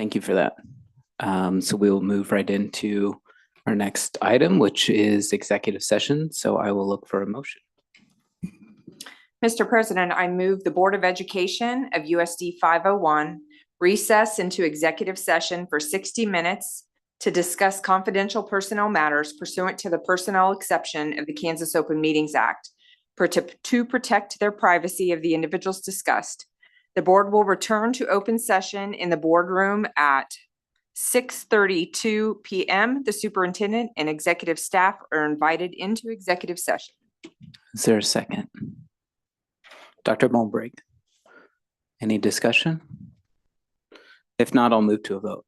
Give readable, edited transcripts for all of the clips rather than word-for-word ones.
Thank you for that. So we'll move right into our next item, which is executive session. So I will look for a motion. Mr. President, I move the Board of Education of USD 501 recess into executive session for 60 minutes to discuss confidential personnel matters pursuant to the personnel exception of the Kansas Open Meetings Act to protect their privacy of the individuals discussed. The board will return to open session in the boardroom at 6:32 p.m. The superintendent and executive staff are invited into executive session. Is there a second? Dr. Mulbrake, any discussion? If not, I'll move to a vote.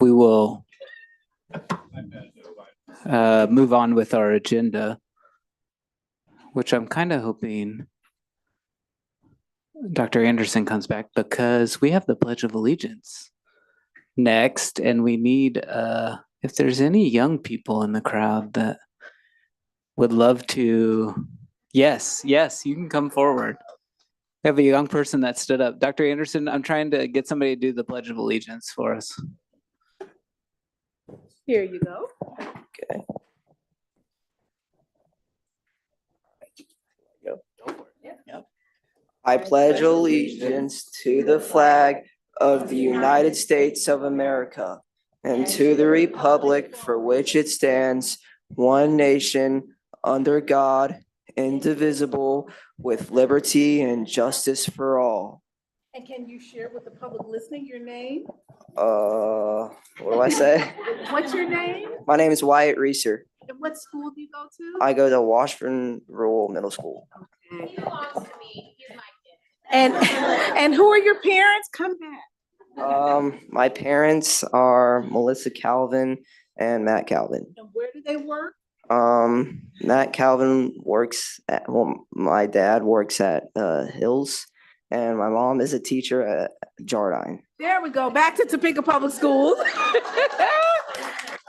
we will move on with our agenda, which I'm kind of hoping Dr. Anderson comes back because we have the Pledge of Allegiance next, and we need, if there's any young people in the crowd that would love to, yes, you can come forward. We have a young person that stood up. Dr. Anderson, I'm trying to get somebody to do the Pledge of Allegiance for us. Here you go. Okay. I pledge allegiance to the flag of the United States of America and to the republic for which it stands, one nation, under God, indivisible, with liberty and justice for all. And can you share with the public listening your name? What do I say? What's your name? My name is Wyatt Reeser. And what school do you go to? I go to Washburn Rural Middle School. Okay. And who are your parents? Come back. My parents are Melissa Calvin and Matt Calvin. And where do they work? Matt Calvin works at, well, my dad works at Hills, and my mom is a teacher at Jardine. There we go. Back to Topeka Public Schools.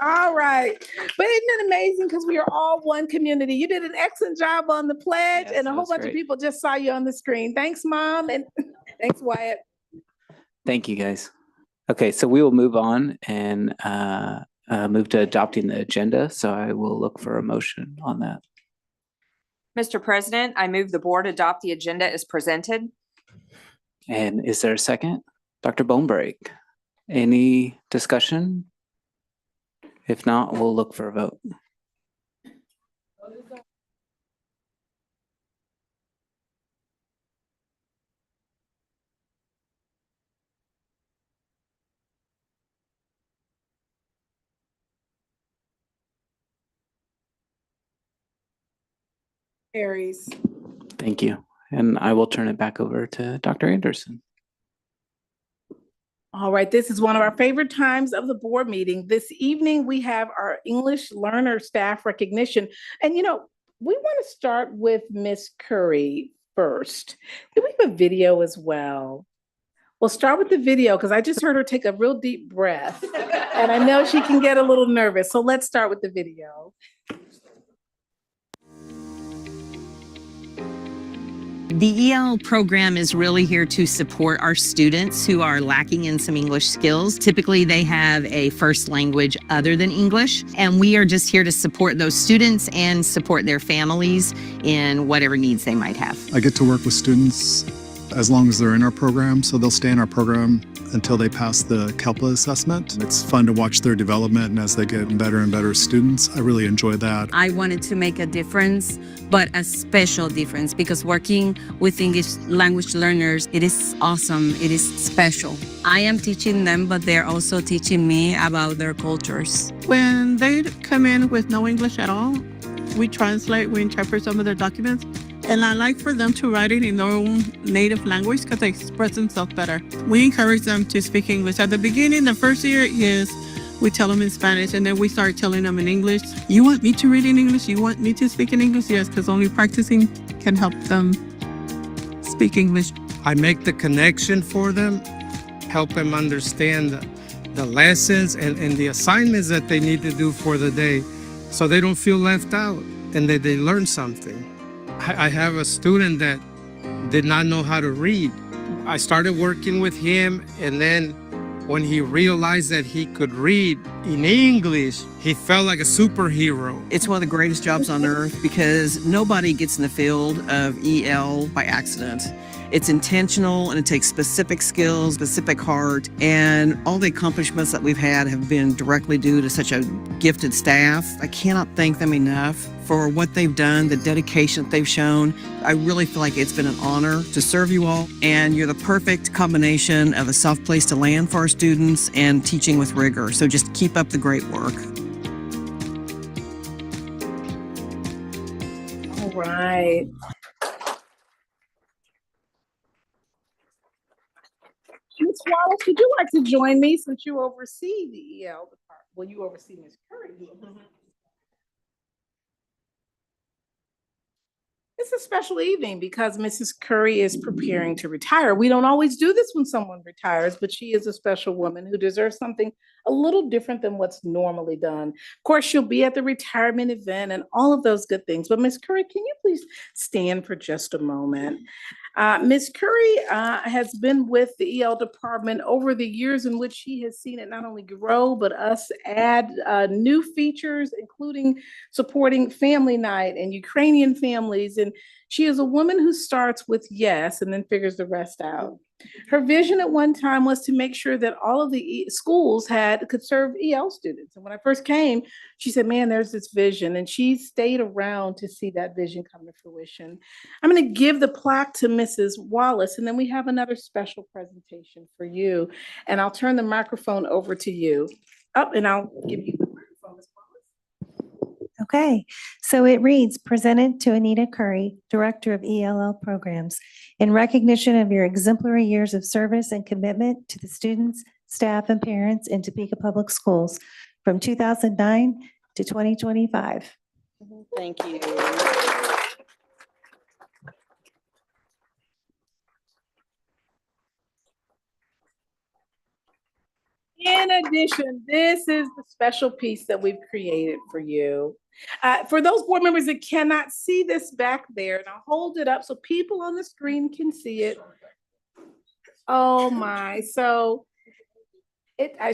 All right. But isn't it amazing? Because we are all one community. You did an excellent job on the pledge, Yes, and a whole that's bunch great. of people just saw you on the screen. Thanks, Mom. And thanks, Wyatt. Thank you, guys. Okay, so we will move on and move to adopting the agenda. So I will look for a motion on that. Mr. President, I move the board adopt the agenda as presented. And is there a second? Dr. Bonebreak, any discussion? If not, we'll look for a vote. Aries. Thank you. And I will turn it back over to Dr. Anderson. All right, this is one of our favorite times of the board meeting. This evening, we have our English learner staff recognition. And we want to start with Miss Curry first. Do we have a video as well? We'll start with the video because I just heard her take a real deep breath. And I know she can get a little nervous. So let's start with the video. The EL program is really here to support our students who are lacking in some English skills. Typically, they have a first language other than English, and we are just here to support those students and support their families in whatever needs they might have. I get to work with students as long as they're in our program, so they'll stay in our program until they pass the CALPA assessment. It's fun to watch their development, and as they get better and better students, I really enjoy that. I wanted to make a difference, but a special difference, because working with English language learners, it is awesome. It is special. I am teaching them, but they're also teaching me about their cultures. When they come in with no English at all, we translate, we interpret some of their documents. And I like for them to write it in their own native language because they express themselves better. We encourage them to speak English. At the beginning, the first year is we tell them in Spanish, and then we start telling them in English. You want me to read in English? You want me to speak in English? Yes, because only practicing can help them speak English. I make the connection for them, help them understand the lessons and the assignments that they need to do for the day so they don't feel left out and that they learn something. I have a student that did not know how to read. I started working with him, and then when he realized that he could read in English, he felt like a superhero. It's one of the greatest jobs on earth because nobody gets in the field of EL by accident. It's intentional, and it takes specific skills, specific heart, and all the accomplishments that we've had have been directly due to such a gifted staff. I cannot thank them enough for what they've done, the dedication that they've shown. I really feel like it's been an honor to serve you all, and you're the perfect combination of a soft place to land for our students and teaching with rigor. So just keep up the great work. All right. Ms. Wallace, would you like to join me since you oversee the EL department? Well, you oversee Ms. Curry. It's a special evening because Mrs. Curry is preparing to retire. We don't always do this when someone retires, but she is a special woman who deserves something a little different than what's normally done. Of course, she'll be at the retirement event and all of those good things. But Ms. Curry, can you please stand for just a moment? Ms. Curry has been with the EL department over the years in which she has seen it not only grow, but us add new features, including supporting family night and Ukrainian families. And she is a woman who starts with yes and then figures the rest out. Her vision at one time was to make sure that all of the schools could serve EL students. And when I first came, she said, man, there's this vision. And she stayed around to see that vision come to fruition. I'm going to give the plaque to Mrs. Wallace, and then we have another special presentation for you. And I'll turn the microphone over to you. And I'll give you the microphone, Ms. Wallace. Okay, so it reads, presented to Anita Curry, Director of ELL Programs, in recognition of your exemplary years of service and commitment to the students, staff, and parents in Topeka Public Schools from 2009 to 2025. Thank you. In addition, this is the special piece that we've created for you. For those board members that cannot see this back there, and I'll hold it up so people on the screen can see it. Oh my, so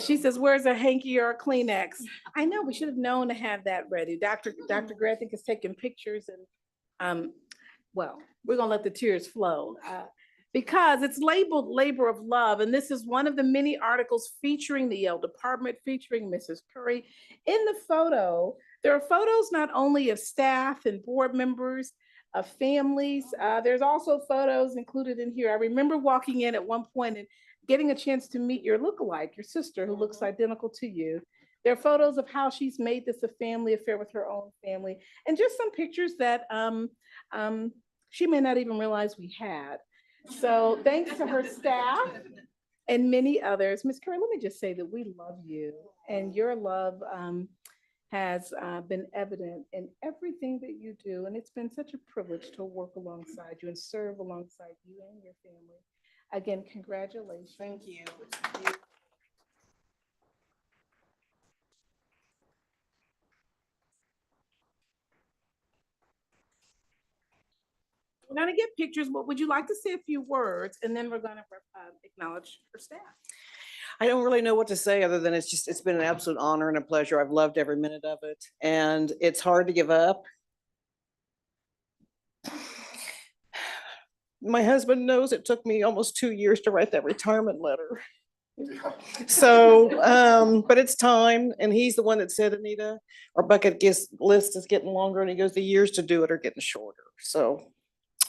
she says, where's a hanky or a Kleenex? I know, we should have known to have that ready. Dr. Gray, I think, is taking pictures and well, we're gonna let the tears flow. Because it's labeled Labor of Love, and this is one of the many articles featuring the EL department, featuring Mrs. Curry. In the photo, there are photos not only of staff and board members, of families. There's also photos included in here. I remember walking in at one point and getting a chance to meet your lookalike, your sister, who looks identical to you. There are photos of how she's made this a family affair with her own family, and just some pictures that she may not even realize we had. So thanks to her staff and many others. Ms. Curry, let me just say that we love you, and your love has been evident in everything that you do. And it's been such a privilege to work alongside you and serve alongside you and your family. Again, congratulations. Thank you. We're going to get pictures, but would you like to say a few words? And then we're going to acknowledge her staff. I don't really know what to say other than it's been an absolute honor and a pleasure. I've loved every minute of it, and it's hard to give up. My husband knows it took me almost 2 years to write that retirement letter. So, but it's time, and he's the one that said, Anita, our bucket list is getting longer, and he goes, the years to do it are getting shorter. So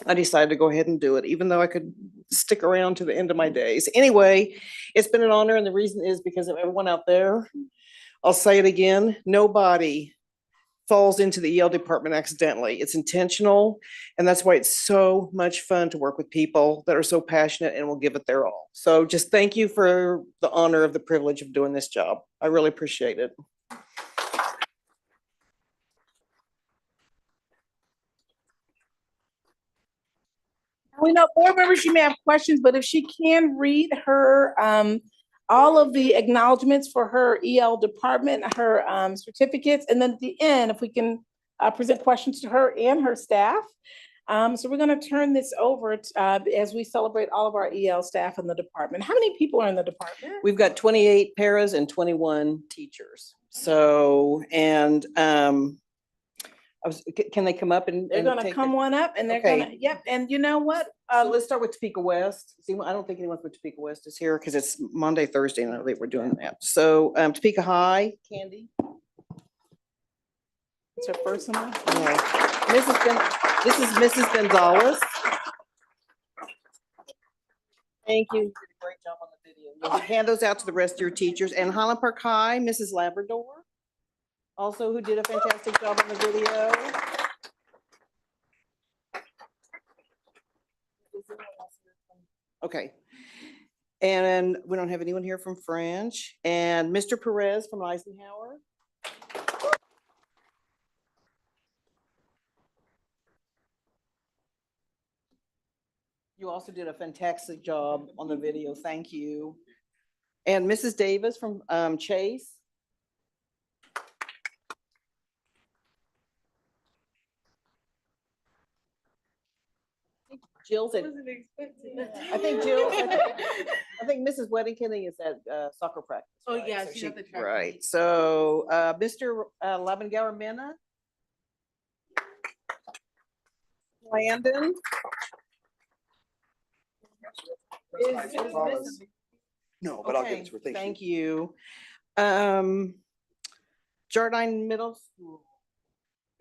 I decided to go ahead and do it, even though I could stick around to the end of my days. Anyway, it's been an honor, and the reason is because of everyone out there. I'll say it again, nobody falls into the EL department accidentally. It's intentional, and that's why it's so much fun to work with people that are so passionate and will give it their all. So just thank you for the honor of the privilege of doing this job. I really appreciate it. We know board members, you may have questions, but if she can read her, all of the acknowledgements for her EL department, her certificates, and then at the end, if we can present questions to her and her staff. So we're going to turn this over as we celebrate all of our EL staff in the department. How many people are in the department? We've got 28 paras and 21 teachers. So, and can they come up and they're going to come one up, and they're going to, yep. And you know what? So let's start with Topeka West. See, I don't think anyone from Topeka West is here because it's Monday, Thursday, and I think we're doing that. So Topeka High, Candy. It's her first one. Yeah. This is Mrs. Gonzalez. Thank you. You did a great job on the video. You'll hand those out to the rest of your teachers. And Highland Park High, Mrs. Labrador, also who did a fantastic job on the video. Okay. And we don't have anyone here from French. And Mr. Perez from Eisenhower. You also did a fantastic job on the video. Thank you. And Mrs. Davis from Chase. Jill's at, I think Jill, I think Mrs. Weddington is at soccer practice. Oh, right? yeah, So she's at the track right. meet. So Mr. Lavengauer Mena. Landon. No, but I'll give Okay, it to her. Thank you. thank you. Jardine Middle School.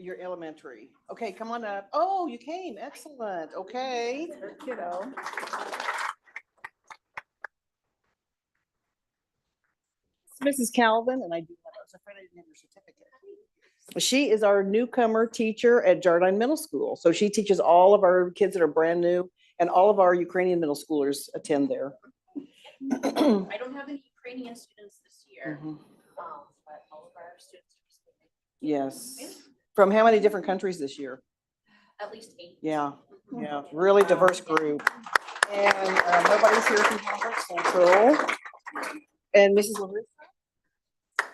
Your elementary. Okay, come on up. Oh, you came. Excellent. Okay. Kiddo. Mrs. Calvin, and I was afraid I didn't have your certificate. She is our newcomer teacher at Jardine Middle School. So she teaches all of our kids that are brand new, and all of our Ukrainian middle schoolers attend there. I don't have any Ukrainian students this year, Mhm. but all of our students are speaking. Yes. From how many different countries this year? At least 8. Yeah, yeah, really diverse group. And nobody's here from Hamburg Central. And Mrs. Larissa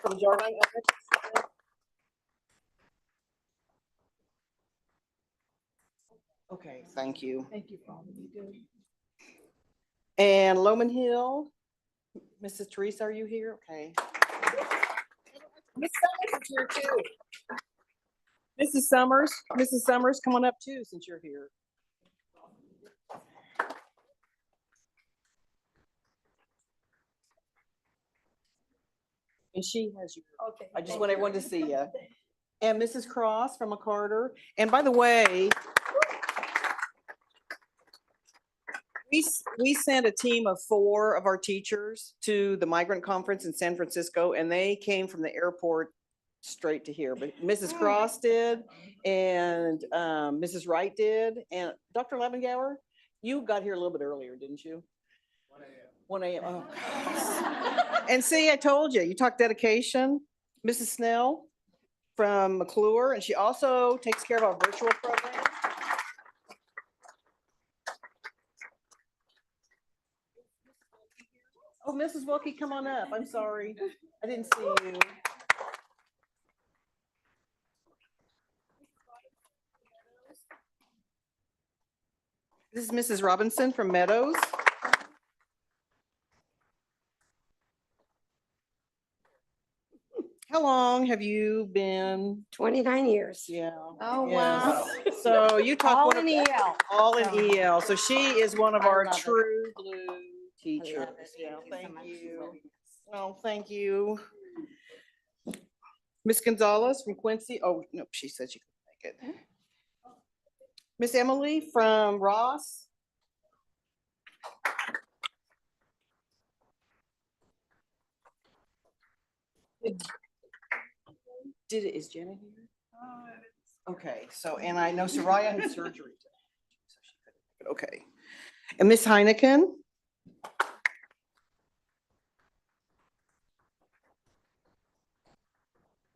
from Jardine Elementary School. Okay, thank you. Thank you for all that you do. And Loman Hill, Mrs. Teresa, are you here? Okay. Miss Summers is here too. Mrs. Summers, come on up too, since you're here. And she has you. Okay. I just want everyone to see you. And Mrs. Cross from McCarter. And by the way, we sent a team of 4 of our teachers to the migrant conference in San Francisco, and they came from the airport straight to here. But Mrs. Cross did, and Mrs. Wright did, and Dr. Lavengauer, you got here a little bit earlier, didn't you? 1 a.m. Oh, gosh. And see, I told you, you talked dedication. Mrs. Snell from McClure, and she also takes care of our virtual program. Oh, Mrs. Wilkie, come on up. I'm sorry. I didn't see you. This is Mrs. Robinson from Meadows. How long have you been? 29 years. Yeah. Oh, yes. wow. So you talk All one in of EL. all in EL. So she is one of I our love it. true blue teachers. love it. Yeah, Thank thank you so you. much. Oh, thank you. Miss Gonzalez from Quincy. Oh, no, she said she couldn't make it. Miss Emily from Ross. Is Jenna here? Okay, so, and I know Soraya had surgery today. So she couldn't make it. Okay. And Miss Heineken.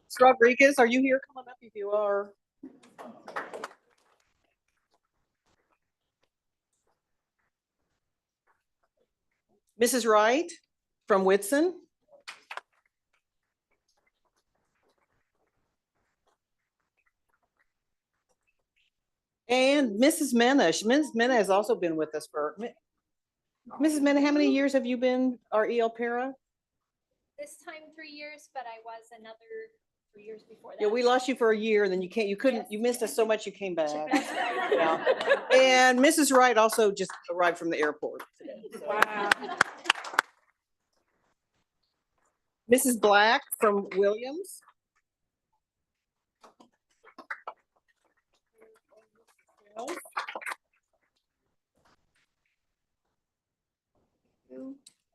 Ms. Rodriguez, are you here? Come on up if you are. Mrs. Wright from Whitson. And Mrs. Mena. Mrs. Mena has also been with us for, Mrs. Mena, how many years have you been our EL para? This time 3 years, but I was another 3 years before that. Yeah, we lost you for a year and then you missed us so much you came back. Yeah. And Mrs. Wright also just arrived from the airport today. So. Wow. Mrs. Black from Williams.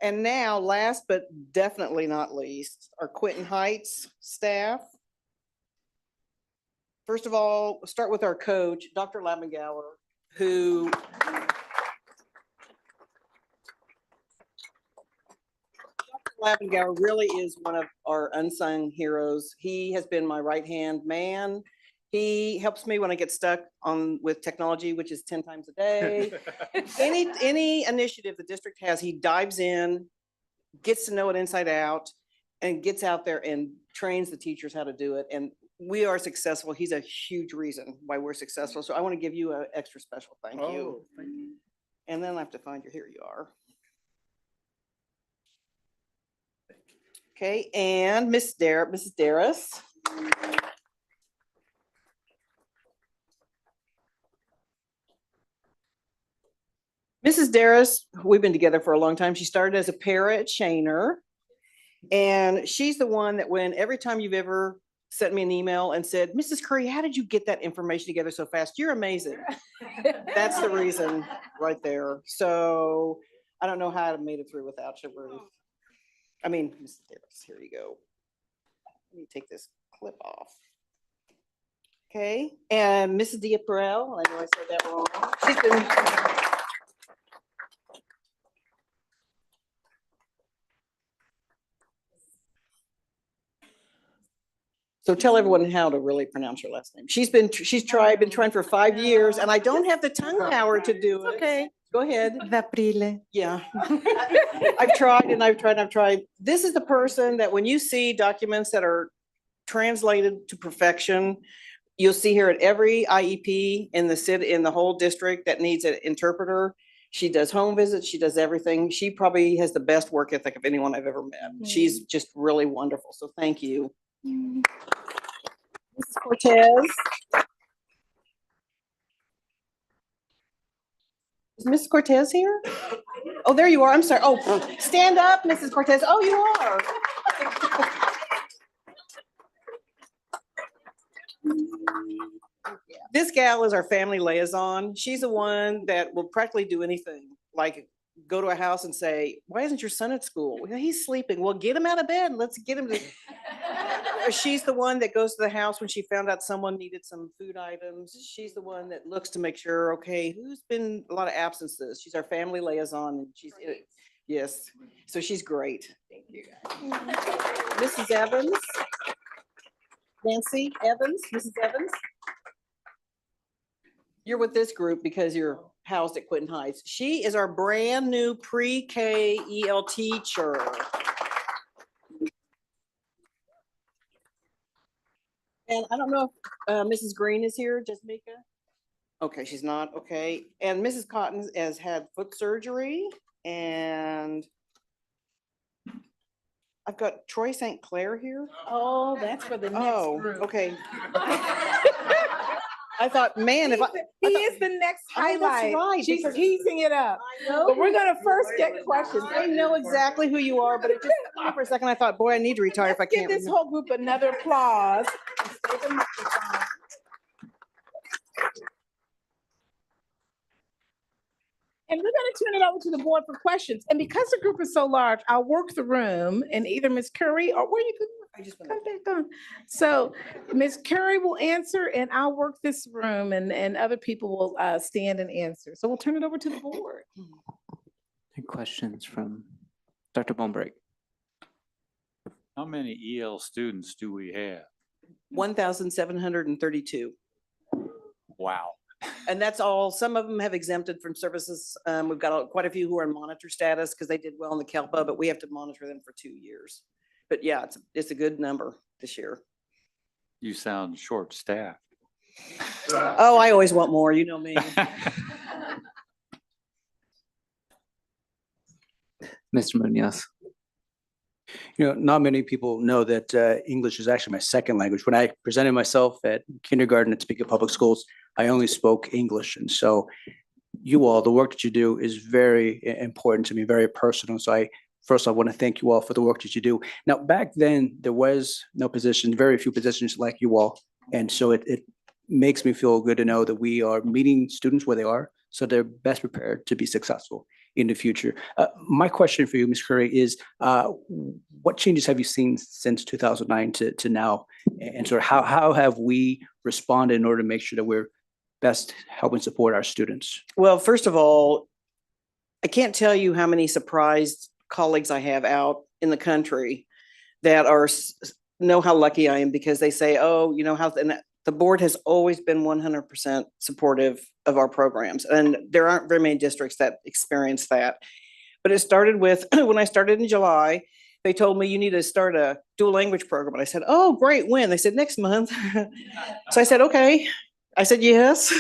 And now, last but definitely not least, our Quinton Heights staff. First of all, we'll start with our coach, Dr. Lavengauer, who Lappengower really is one of our unsung heroes. He has been my right-hand man. He helps me when I get stuck with technology, which is 10 times a day. Any initiative the district has, he dives in, gets to know it inside out, and gets out there and trains the teachers how to do it. And we are successful. He's a huge reason why we're successful. So I want to give you an extra special thank you. And then I have to find you. Here you are. Okay, and Mrs. Darris. Mrs. Darris, we've been together for a long time. She started as a para at Shaner. And she's the one that every time you've ever sent me an email and said, Mrs. Curry, how did you get that information together so fast? You're amazing. That's the reason right there. So I don't know how I made it through without you, Ruth. I mean, Mrs. Darris, here you go. Let me take this clip off. Okay, and Mrs. Diaparel, I know I said that wrong. She's been So tell everyone how to really pronounce your last name. She's been trying for 5 years, and I don't have the tongue power to do it. Okay, go ahead. Vaprile. Yeah. I've tried and I've tried. This is the person that when you see documents that are translated to perfection, you'll see her at every IEP in the city, in the whole district that needs an interpreter. She does home visits. She does everything. She probably has the best work ethic of anyone I've ever met. She's just really wonderful. So thank you. Mrs. Cortez. Is Mrs. Cortez here? Oh, there you are. I'm sorry. Oh, stand up, Mrs. Cortez. Oh, you are. This gal is our family liaison. She's the one that will practically do anything, like go to a house and say, why isn't your son at school? Well, he's sleeping. Well, get him out of bed. Let's get him to. She's the one that goes to the house when she found out someone needed some food items. She's the one that looks to make sure, okay, who's been a lot of absences. She's our family liaison, and she's yes. So she's great. Thank you. Mrs. Evans. Nancy Evans, Mrs. Evans. You're with this group because you're housed at Quinton Heights. She is our brand new pre-K EL teacher. And I don't know if Mrs. Green is here, just Mika. Okay, she's not, okay. And Mrs. Cotton has had foot surgery, and I've got Troy St. Clair here. Oh, that's for the next group. Okay. I thought, man, if He is the next Oh, that's highlight. right, She's because- teasing it up. I know. But we're gonna first get questions. I know exactly who you are, but it just for a second I thought, boy, I need to retire if I Give can't. this whole group another applause. And we're gonna turn it over to the board for questions. And because the group is so large, I'll work the room and either Ms. Curry or where you can come back on. So Ms. Curry will answer and I'll work this room and other people will stand and answer. So we'll turn it over to the board. Any questions from Dr. Bombrick? How many EL students do we have? 1,732. Wow. And that's all. Some of them have exempted from services. We've got quite a few who are in monitor status because they did well in the CALPA, but we have to monitor them for 2 years. But yeah, it's a good number this year. You sound short-staffed. Oh, I always want more. You know me. Mr. Munoz. You know, not many people know that English is actually my second language. When I presented myself at kindergarten at Topeka Public Schools, I only spoke English. And so you all, the work that you do is very important to me, very personal. So first, I want to thank you all for the work that you do. Now, back then, there was no position, very few positions like you all. And so it makes me feel good to know that we are meeting students where they are, so they're best prepared to be successful in the future. My question for you, Ms. Curry, is what changes have you seen since 2009 to now? And sort of how have we responded in order to make sure that we're best helping support our students? Well, first of all, I can't tell you how many surprised colleagues I have out in the country that know how lucky I am, because they say, oh, you know, and the board has always been 100% supportive of our programs. And there aren't very many districts that experience that. But it started with, when I started in July, they told me you need to start a dual language program. And I said, oh, great, when? They said, next month. So I said, okay. I said, yes.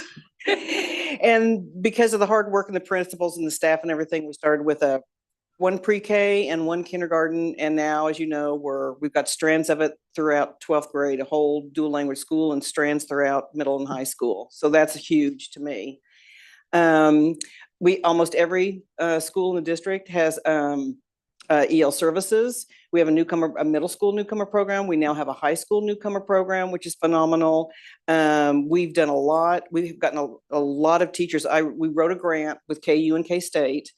And because of the hard work and the principals and the staff and everything, we started with one pre-K and one kindergarten. And now, as you know, we've got strands of it throughout 12th grade, a whole dual language school, and strands throughout middle and high school. So that's huge to me. Almost every school in the district has EL services. We have a middle school newcomer program. We now have a high school newcomer program, which is phenomenal. We've done a lot. We've gotten a lot of teachers. We wrote a grant with KU and K-State,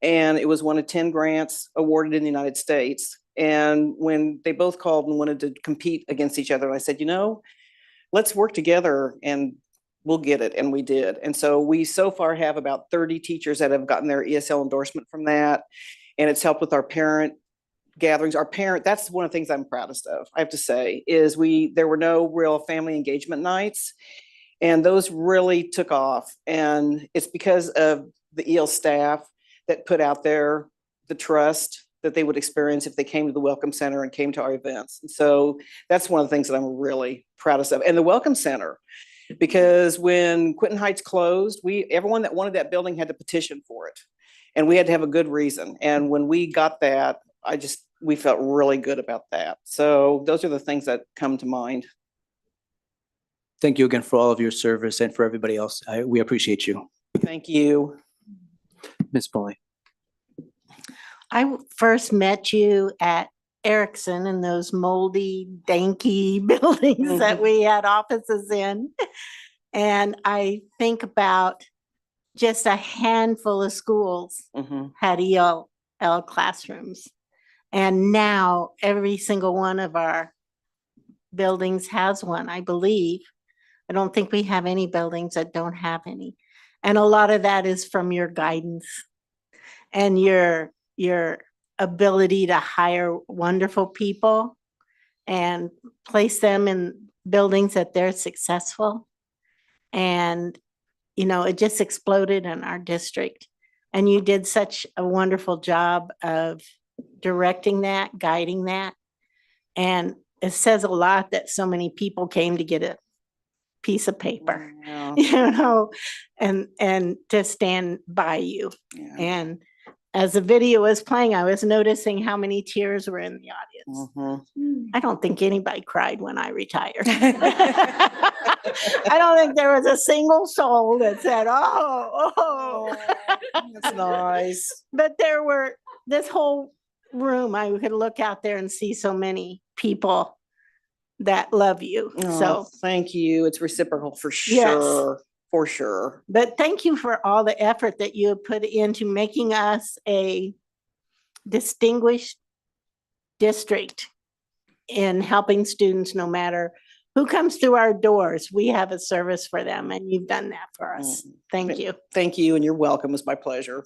and it was one of 10 grants awarded in the United States. And when they both called and wanted to compete against each other, I said, you know, let's work together and we'll get it. And we did. And so we so far have about 30 teachers that have gotten their ESL endorsement from that. And it's helped with our parent gatherings. That's one of the things I'm proudest of, I have to say, is there were no real family engagement nights, and those really took off. And it's because of the EL staff that put out there the trust that they would experience if they came to the Welcome Center and came to our events. And so that's one of the things that I'm really proudest of. And the Welcome Center, because when Quinton Heights closed, everyone that wanted that building had to petition for it. And we had to have a good reason. And when we got that, we felt really good about that. So those are the things that come to mind. Thank you again for all of your service, and for everybody else. We appreciate you. Thank you. Ms. Bully. I first met you at Erickson in those moldy, danky buildings that we had offices in. And I think about just a handful of schools had EL classrooms. And now every single one of our buildings has one, I believe. I don't think we have any buildings that don't have any. And a lot of that is from your guidance and your ability to hire wonderful people and place them in buildings that they're successful. And, you know, it just exploded in our district. And you did such a wonderful job of directing that, guiding that. And it says a lot that so many people came to get a piece of paper, you know, and to stand by you. Yeah. And as the video was playing, I was noticing how many tears were in the audience. I don't think anybody cried when I retired. I don't think there was a single soul that said, oh, that's nice. But there were, this whole room, I could look out there and see so many people that love you. Oh, so thank you. It's reciprocal for sure. Yes. For sure. But thank you for all the effort that you have put into making us a distinguished district in helping students, no matter who comes through our doors. We have a service for them, and you've done that for us. Thank you. Thank you, and you're welcome. It's my pleasure.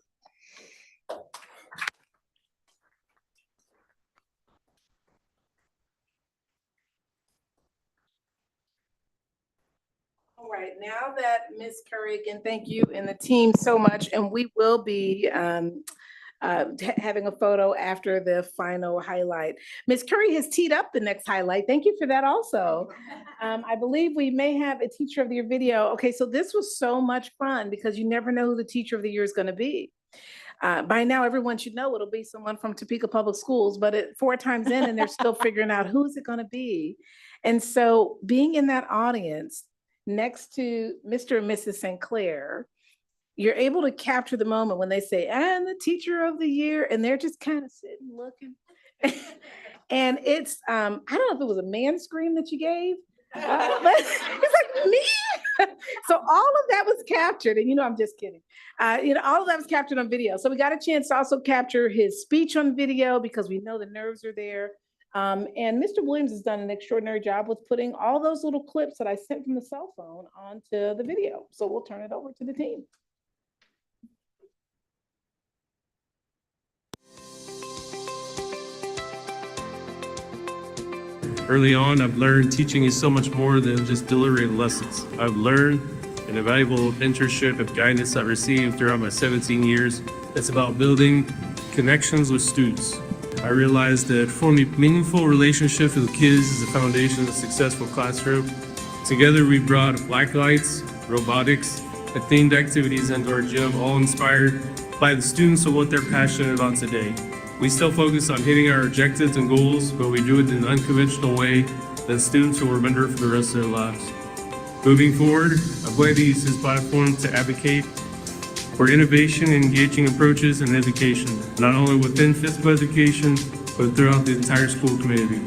All right, now that Ms. Curry, again, thank you and the team so much, and we will be having a photo after the final highlight. Ms. Curry has teed up the next highlight. Thank you for that also. I believe we may have a Teacher of the Year video. Okay, so this was so much fun because you never know who the Teacher of the Year is going to be. By now, everyone should know it'll be someone from Topeka Public Schools, but 4 times in and they're still figuring out who's it going to be. And so being in that audience next to Mr. and Mrs. St. Clair, you're able to capture the moment when they say, and the Teacher of the Year, and they're just kind of sitting looking. And it's, I don't know if it was a man scream that you gave, but it's like, me. So all of that was captured, and I'm just kidding. All of that was captured on video. So we got a chance to also capture his speech on video because we know the nerves are there. And Mr. Williams has done an extraordinary job with putting all those little clips that I sent from the cell phone onto the video. So we'll turn it over to the team. Early on, I've learned teaching is so much more than just delivering lessons. I've learned an invaluable mentorship and guidance I've received throughout my 17 years. It's about building connections with students. I realized that forming meaningful relationships with kids is the foundation of a successful classroom. Together, we brought black lights, robotics, and themed activities into our gym, all inspired by the students and what they're passionate about today. We still focus on hitting our objectives and goals, but we do it in an unconventional way that students will remember for the rest of their lives. Moving forward, I plan to use this platform to advocate for innovation and engaging approaches in education, not only within physical education, but throughout the entire school community.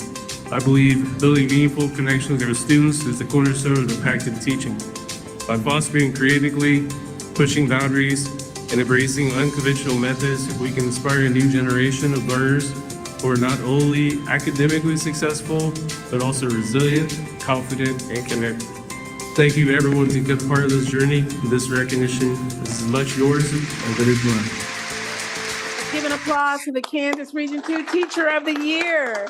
I believe building meaningful connections with our students is the cornerstone of effective teaching. By fostering creatively, pushing boundaries, and embracing unconventional methods, we can inspire a new generation of learners who are not only academically successful, but also resilient, confident, and connected. Thank you everyone who took part of this journey. This recognition is as much yours as it is mine. Give an applause to the Kansas Region 2 Teacher of the Year.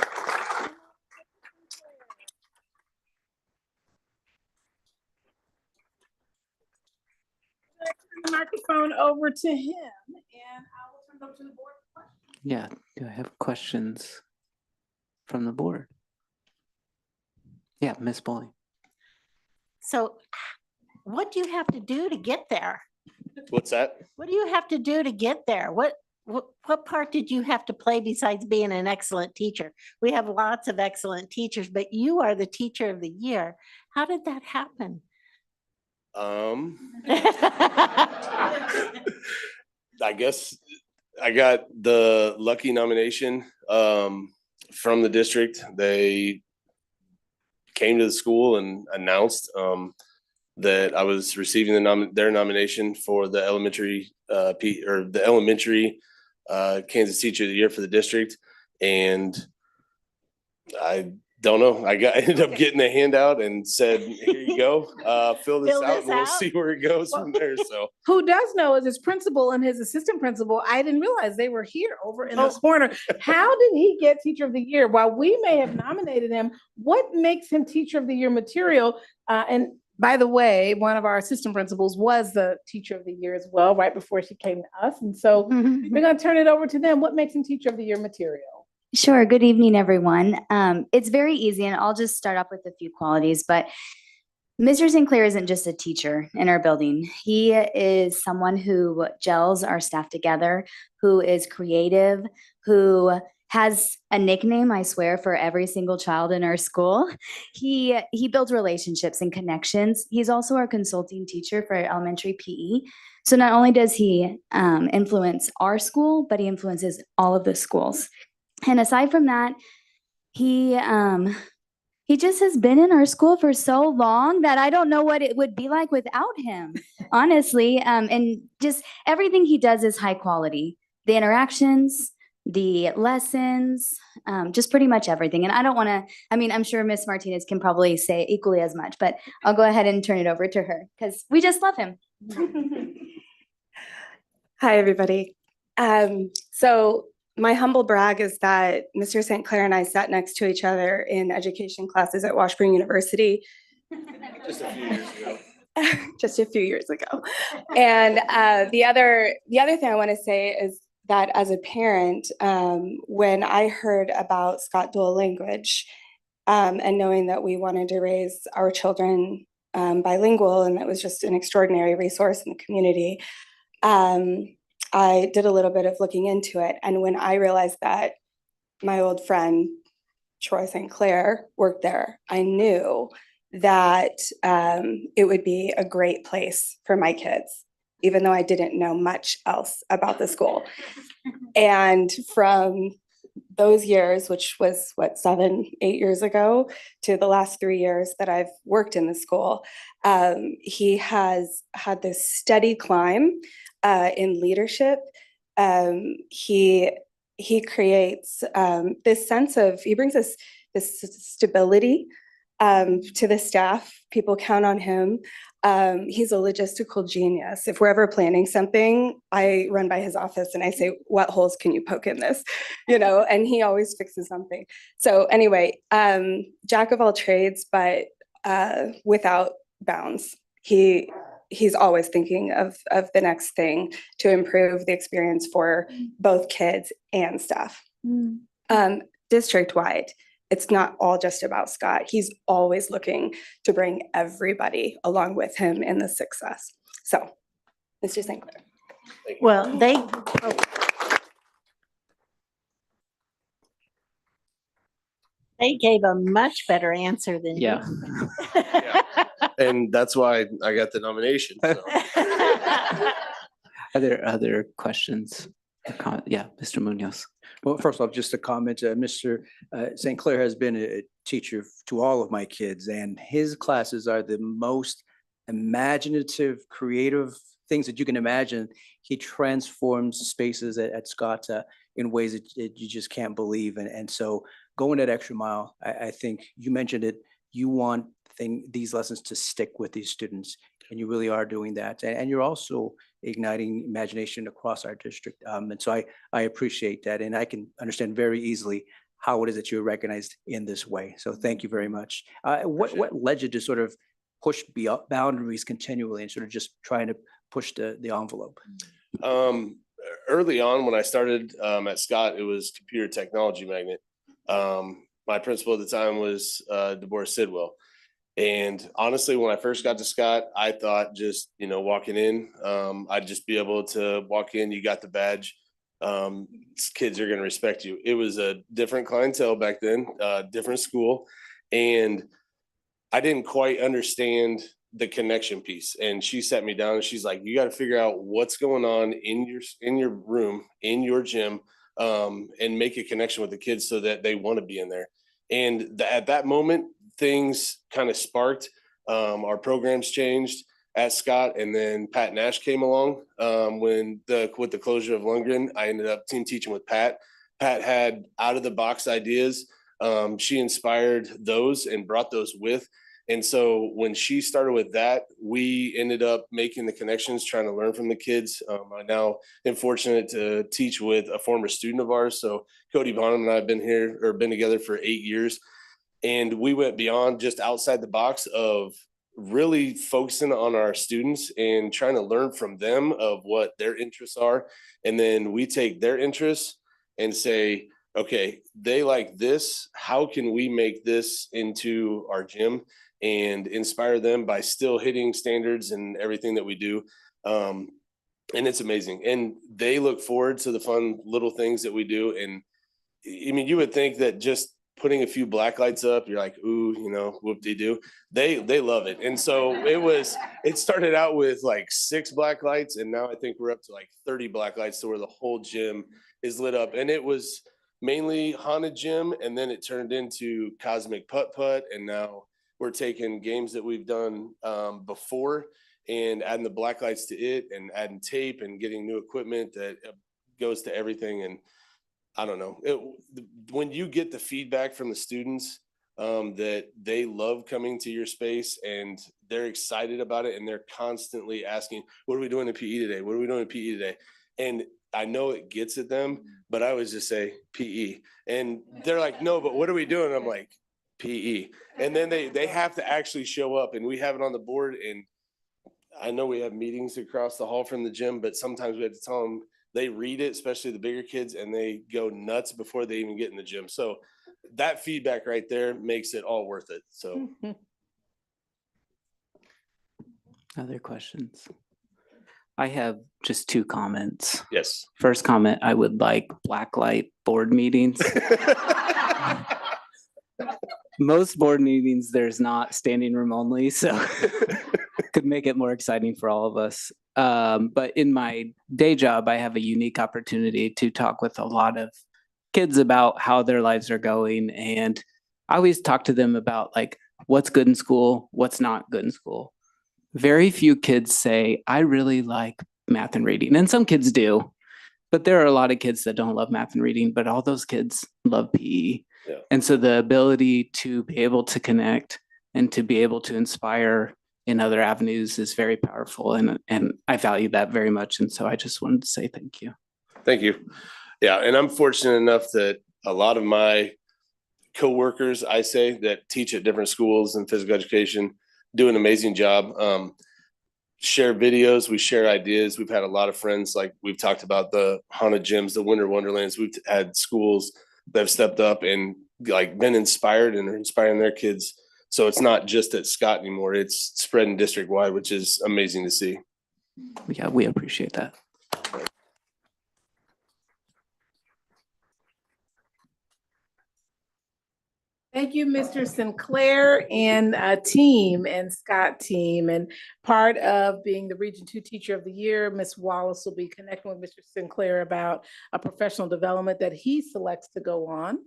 The microphone over to him, and I will turn it over to the board for questions. Yeah, do I have questions from the board? Yeah, Miss Bowling. So what do you have to do to get there? What's that? What do you have to do to get there? What part did you have to play besides being an excellent teacher? We have lots of excellent teachers, but you are the Teacher of the Year. How did that happen? I guess I got the lucky nomination from the district. They came to the school and announced that I was receiving their nomination for the elementary Kansas Teacher of the Year for the district, and I don't know. I ended up getting a handout and said, "Here you go, fill this out, and we'll see where it goes from there." So, who does know is his principal and his assistant principal. I didn't realize they were here over in the corner. How did he get Teacher of the Year? While we may have nominated him, what makes him Teacher of the Year material? And by the way, one of our assistant principals was the Teacher of the Year as well, right before she came to us. And so we're going to turn it over to them. What makes him Teacher of the Year material? Sure. Good evening, everyone. It's very easy, and I'll just start off with a few qualities, but Mr. St. Clair isn't just a teacher in our building. He is someone who gels our staff together, who is creative, who has a nickname, I swear, for every single child in our school. He builds relationships and connections. He's also our consulting teacher for elementary PE. So not only does he influence our school, but he influences all of the schools. And aside from that, he just has been in our school for so long that I don't know what it would be like without him, honestly. And just everything he does is high quality. The interactions, the lessons, just pretty much everything. And I don't want to, I'm sure Miss Martinez can probably say equally as much, but I'll go ahead and turn it over to her because we just love him. Hi, everybody. So my humble brag is that Mr. St. Clair and I sat next to each other in education classes at Washburn University. just a few years ago. Just a few years ago. And the other thing I want to say is that as a parent, when I heard about Scott dual language and knowing that we wanted to raise our children bilingual, and that was just an extraordinary resource in the community, I did a little bit of looking into it. And when I realized that my old friend, Troy St. Clair, worked there, I knew that it would be a great place for my kids, even though I didn't know much else about the school. And from those years, which was 7-8 years ago, to the last 3 years that I've worked in the school, he has had this steady climb in leadership. He creates this sense of, he brings us this stability To the staff, people count on him. He's a logistical genius. If we're ever planning something, I run by his office and I say, what holes can you poke in this? And he always fixes something. So anyway, jack of all trades, but without bounds. He's always thinking of the next thing to improve the experience for both kids and staff. District-wide, it's not all just about Scott. He's always looking to bring everybody along with him in the success. So, Mr. St. Clair. Well, they gave a much better answer than you. Yeah. And that's why I got the nomination. So. Are there other questions? Yeah, Mr. Munoz. Well, first off, just a comment. Mr. St. Clair has been a teacher to all of my kids, and his classes are the most imaginative, creative things that you can imagine. He transforms spaces at Scott in ways that you just can't believe. And so going that extra mile, I think you mentioned it, you want these lessons to stick with these students, and you really are doing that. And you're also igniting imagination across our district. And so I appreciate that. And I can understand very easily how it is that you're recognized in this way. So thank you very much. What led you to sort of push beyond boundaries continually and sort of just trying to push the envelope? Early on when I started at Scott, it was computer technology magnet. My principal at the time was Deborah Sidwell. And honestly, when I first got to Scott, I thought just, walking in, I'd just be able to walk in, you got the badge, kids are going to respect you. It was a different clientele back then, different school. And I didn't quite understand the connection piece. And she sat me down and she's like, you got to figure out what's going on in your room, in your gym, and make a connection with the kids so that they want to be in there. And at that moment, things kind of sparked. Our programs changed at Scott, and then Pat Nash came along. With the closure of Lundgren, I ended up team teaching with Pat. Pat had out of the box ideas. She inspired those and brought those with. And so when she started with that, we ended up making the connections, trying to learn from the kids. I now am fortunate to teach with a former student of ours. So Cody Bonham and I have been together for 8 years. And we went beyond just outside the box of really focusing on our students and trying to learn from them of what their interests are. And then we take their interests and say, okay, they like this. How can we make this into our gym and inspire them by still hitting standards and everything that we do? And it's amazing. And they look forward to the fun little things that we do. And I mean, you would think that just putting a few black lights up, you're like, ooh, whoop-de-doo. They love it. And so it started out with like 6 black lights, and now I think we're up to like 30 black lights to where the whole gym is lit up. And it was mainly haunted gym, and then it turned into cosmic putt-putt, and now we're taking games that we've done before and adding the black lights to it and adding tape and getting new equipment that goes to everything. And I don't know, when you get the feedback from the students that they love coming to your space and they're excited about it and they're constantly asking, what are we doing in PE today? What are we doing in PE today? And I know it gets at them, but I always just say PE. And they're like, no, but what are we doing? I'm like, PE. And then they have to actually show up, and we have it on the board. And I know we have meetings across the hall from the gym, but sometimes we have to tell them, they read it, especially the bigger kids, and they go nuts before they even get in the gym. So that feedback right there makes it all worth it. So. Other questions? I have just 2 comments. Yes. First comment, I would like blacklight board meetings. Most board meetings, there's not standing room only, so could make it more exciting for all of us. But in my day job, I have a unique opportunity to talk with a lot of kids about how their lives are going. And I always talk to them about like, what's good in school, what's not good in school. Very few kids say, I really like math and reading. And some kids do, but there are a lot of kids that don't love math and reading, but all those kids love PE. Yeah. And so the ability to be able to connect and to be able to inspire in other avenues is very powerful. And I value that very much. And so I just wanted to say thank you. Thank you. Yeah, and I'm fortunate enough that a lot of my coworkers, I say, that teach at different schools in physical education do an amazing job. Share videos, we share ideas. We've had a lot of friends, like we've talked about the haunted gyms, the winter wonderlands. We've had schools that have stepped up and like been inspired and are inspiring their kids. So it's not just at Scott anymore, it's spreading district wide, which is amazing to see. Yeah, we appreciate that. Thank you, Mr. Sinclair and team and Scott team. And part of being the Region 2 Teacher of the Year, Ms. Wallace will be connecting with Mr. Sinclair about a professional development that he selects to go on,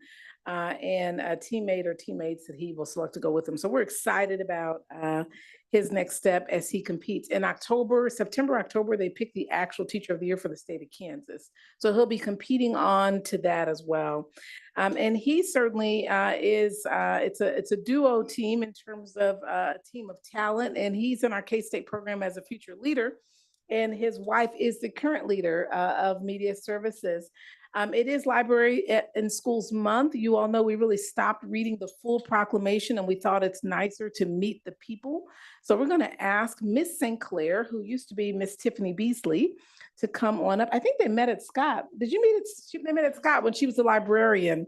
and a teammate or teammates that he will select to go with him. So we're excited about his next step as he competes. In September, October, they pick the actual Teacher of the Year for the state of Kansas. So he'll be competing on to that as well. And he certainly it's a duo team in terms of a team of talent, and he's in our K-State program as a future leader, and his wife is the current leader of media services. It is Library in Schools Month. You all know we really stopped reading the full proclamation, and we thought it's nicer to meet the people. So we're going to ask Miss Sinclair, who used to be Miss Tiffany Beasley, to come on up. I think they met at Scott. Did you meet at? They met at Scott when she was a librarian,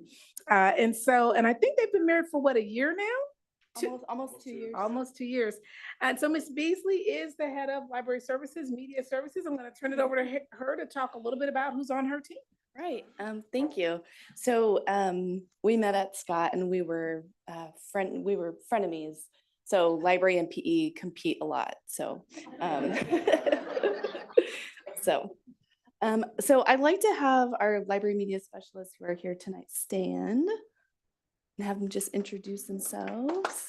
and I think they've been married for what, a year now? Almost 2 years. Almost 2 years. And so Miss Beasley is the head of Library Services, Media Services. I'm going to turn it over to her to talk a little bit about who's on her team. Right. Thank you. So we met at Scott, and we were frenemies. So library and PE compete a lot. So so I'd like to have our library media specialists who are here tonight stand and have them just introduce themselves.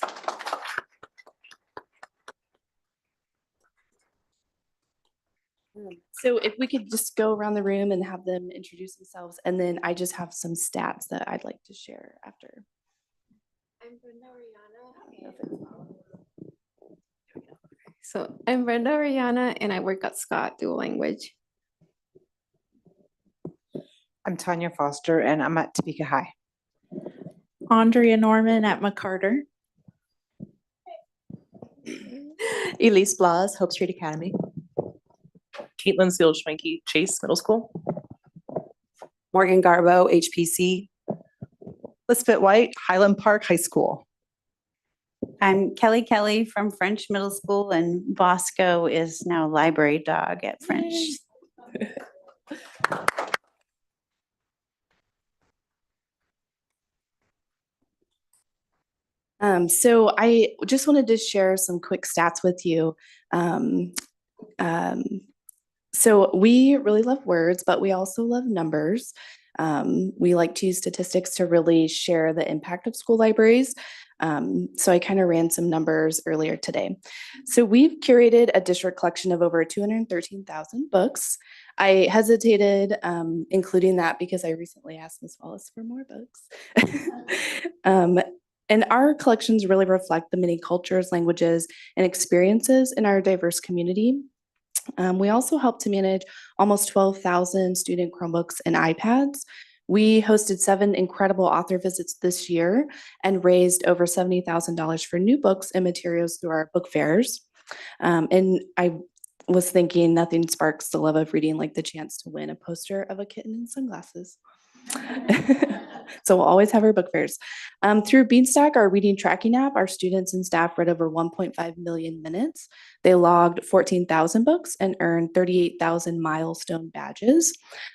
So if we could just go around the room and have them introduce themselves, and then I just have some stats that I'd like to share after. I'm Brenda Oriana. So I'm Brenda Oriana, and I work at Scott Dual Language. I'm Tanya Foster, and I'm at Topeka High. Andrea Norman at McCarter. Elise Blas, Hope Street Academy. Caitlin Seals-Schwenke, Chase Middle School. Morgan Garbo, HPC. Lisbeth White, Highland Park High School. I'm Kelly from French Middle School, and Bosco is now library dog at French. So I just wanted to share some quick stats with you. So we really love words, but we also love numbers. We like to use statistics to really share the impact of school libraries. So I kind of ran some numbers earlier today. So we've curated a district collection of over 213,000 books. I hesitated including that because I recently asked Ms. Wallace for more books. And our collections really reflect the many cultures, languages, and experiences in our diverse community. We also help to manage almost 12,000 student Chromebooks and iPads. We hosted 7 incredible author visits this year and raised over $70,000 for new books and materials through our book fairs. And I was thinking nothing sparks the love of reading like the chance to win a poster of a kitten in sunglasses. So we'll always have our book fairs. Through Beanstack, our reading tracking app, our students and staff read over 1.5 million minutes. They logged 14,000 books and earned 38,000 milestone badges.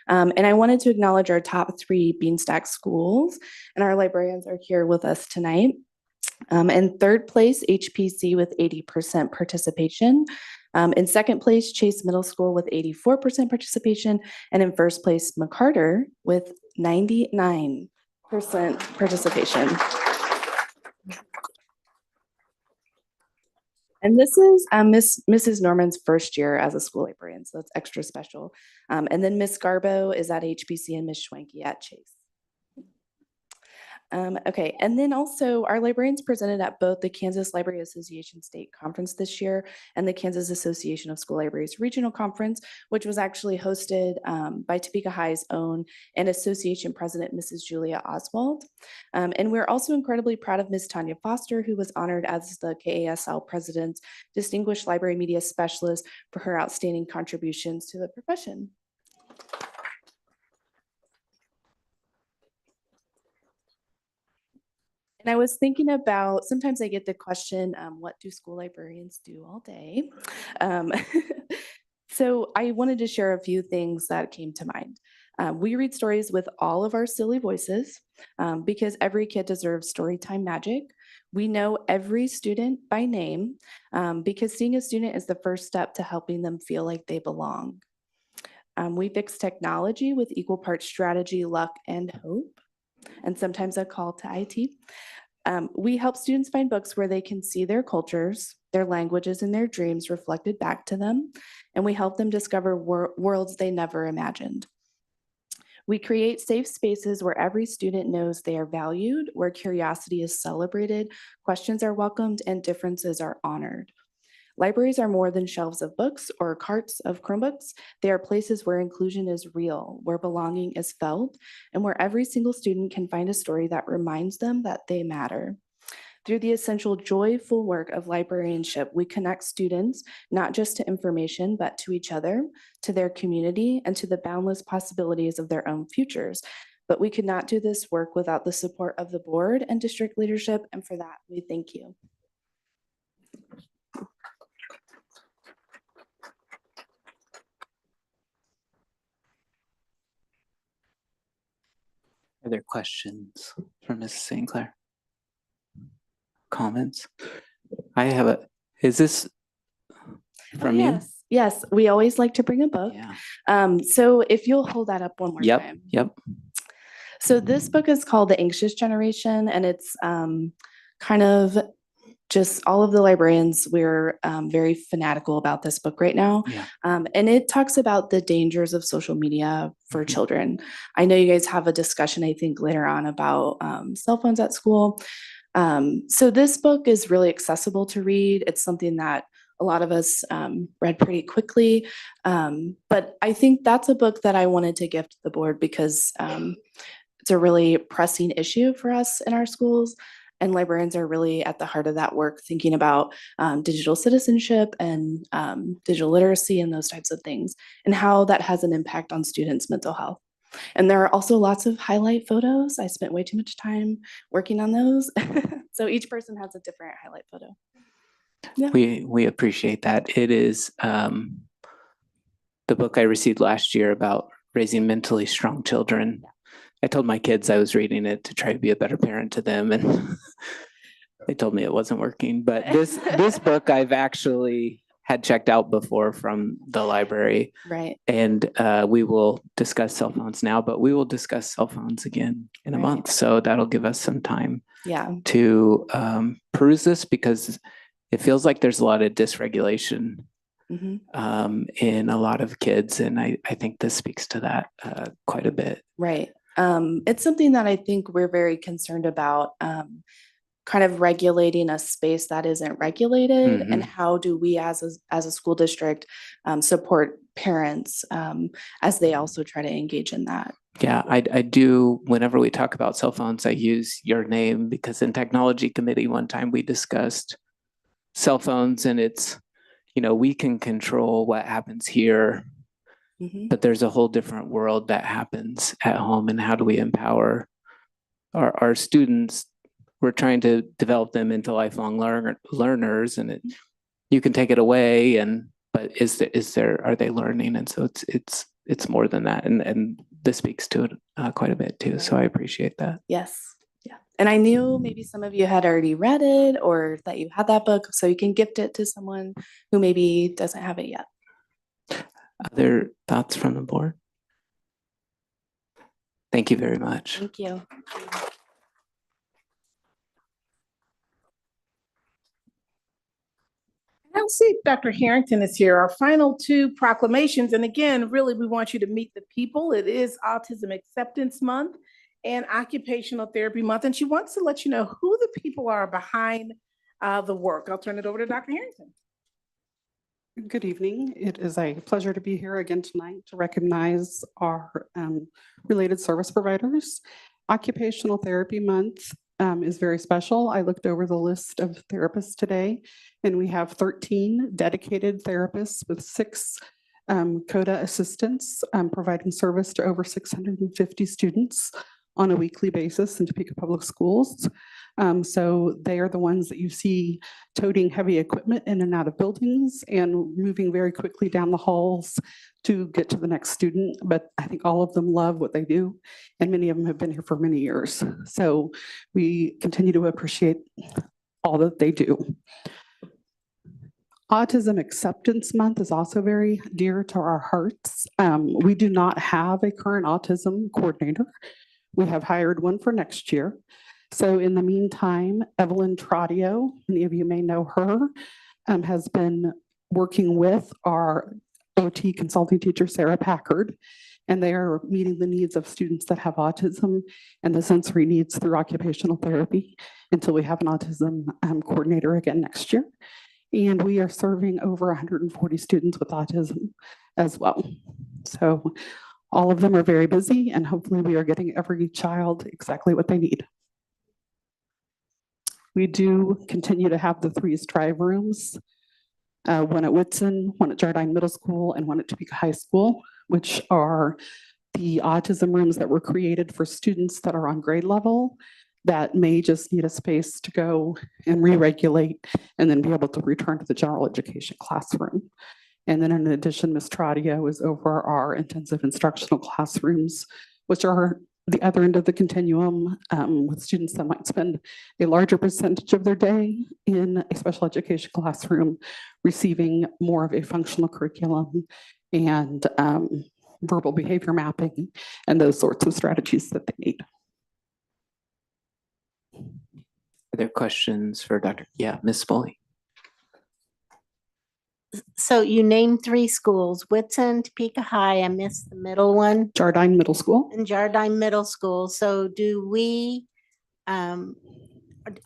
And I wanted to acknowledge our top 3 Beanstack schools, and our librarians are here with us tonight. In third place, HPC with 80% participation. In second place, Chase Middle School with 84% participation. And in first place, McCarter with 99% participation. And this is Mrs. Norman's first year as a school librarian, so that's extra special. And then Miss Garbo is at HPC and Miss Schwenke at Chase. Okay, and then also our librarians presented at both the Kansas Library Association State Conference this year and the Kansas Association of School Libraries Regional Conference, which was actually hosted by Topeka High's own and association president, Mrs. Julia Oswald. And we're also incredibly proud of Ms. Tanya Foster, who was honored as the KASL President's Distinguished Library Media Specialist for her outstanding contributions to the profession. And I was thinking about, sometimes I get the question, what do school librarians do all day? So I wanted to share a few things that came to mind. We read stories with all of our silly voices because every kid deserves story time magic. We know every student by name because seeing a student is the first step to helping them feel like they belong. We fix technology with equal parts strategy, luck, and hope, and sometimes a call to IT. We help students find books where they can see their cultures, their languages, and their dreams reflected back to them, and we help them discover worlds they never imagined. We create safe spaces where every student knows they are valued, where curiosity is celebrated, questions are welcomed, and differences are honored. Libraries are more than shelves of books or carts of Chromebooks. They are places where inclusion is real, where belonging is felt, and where every single student can find a story that reminds them that they matter. Through the essential joyful work of librarianship, we connect students not just to information, but to each other, to their community, and to the boundless possibilities of their own futures. But we could not do this work without the support of the board and district leadership, and for that, we thank you. Are there questions for Mrs. St. Clair? Comments? I have a, is this from you? Yes, yes, we always like to bring a book. So if you'll hold that up one more time. Yep. So this book is called The Anxious Generation, and it's kind of just all of the librarians, we're very fanatical about this book right now. And it talks about the dangers of social media for children. I know you guys have a discussion, I think, later on about cell phones at school. So this book is really accessible to read. It's something that a lot of us read pretty quickly. But I think that's a book that I wanted to gift the board because it's a really pressing issue for us in our schools. And librarians are really at the heart of that work, thinking about digital citizenship and digital literacy and those types of things, and how that has an impact on students' mental health. And there are also lots of highlight photos. I spent way too much time working on those. So each person has a different highlight photo. Yeah. We appreciate that. It is the book I received last year about raising mentally strong children. I told my kids I was reading it to try to be a better parent to them, and they told me it wasn't working. But this book I've actually had checked out before from the library. Right. And we will discuss cell phones now, but we will discuss cell phones again in a month. So that'll give us some time to peruse this, because it feels like there's a lot of dysregulation in a lot of kids. And I think this speaks to that quite a bit. Right. It's something that I think we're very concerned about, kind of regulating a space that isn't regulated, and how do we as a school district support parents as they also try to engage in that. Yeah, I do. Whenever we talk about cell phones, I use your name, because in technology committee one time we discussed cell phones, and it's, we can control what happens here, but there's a whole different world that happens at home. And how do we empower our students? We're trying to develop them into lifelong learners, and you can take it away, but are they learning? And so it's more than that, and this speaks to it quite a bit too. So I appreciate that. Yes, yeah. And I knew maybe some of you had already read it, or that you had that book, so you can gift it to someone who maybe doesn't have it yet. Other thoughts from the board? Thank you very much. Thank you. I'll see if Dr. Harrington is here. Our final two proclamations. And again, really, we want you to meet the people. It is Autism Acceptance Month. and Occupational Therapy Month. And she wants to let you know who the people are behind the work. I'll turn it over to Dr. Harrington. Good evening. It is a pleasure to be here again tonight to recognize our related service providers. Occupational Therapy Month is very special. I looked over the list of therapists today, and we have 13 dedicated therapists with 6 CODA assistants providing service to over 650 students on a weekly basis in Topeka Public Schools. So they are the ones that you see toting heavy equipment in and out of buildings and moving very quickly down the halls to get to the next student. But I think all of them love what they do, and many of them have been here for many years. So we continue to appreciate all that they do. Autism Acceptance Month is also very dear to our hearts. We do not have a current autism coordinator. We have hired one for next year. So in the meantime, Evelyn Trodio, many of you may know her, has been working with our OT consulting teacher, Sarah Packard, and they are meeting the needs of students that have autism and the sensory needs through occupational therapy until we have an autism coordinator again next year. And we are serving over 140 students with autism as well. So all of them are very busy, and hopefully we are getting every child exactly what they need. We do continue to have the 3 Strive rooms, one at Whitson, one at Jardine Middle School, and one at Topeka High School, which are the autism rooms that were created for students that are on grade level that may just need a space to go and re-regulate and then be able to return to the general education classroom. And then in addition, Ms. Trodio is over our intensive instructional classrooms, which are the other end of the continuum with students that might spend a larger percentage of their day in a special education classroom, receiving more of a functional curriculum and verbal behavior mapping and those sorts of strategies that they need. Are there questions for Dr.? Yeah, Ms. Foley. So you named 3 schools, Whitson, Topeka High, I missed the middle one. Jardine Middle School. And Jardine Middle School. So do we, are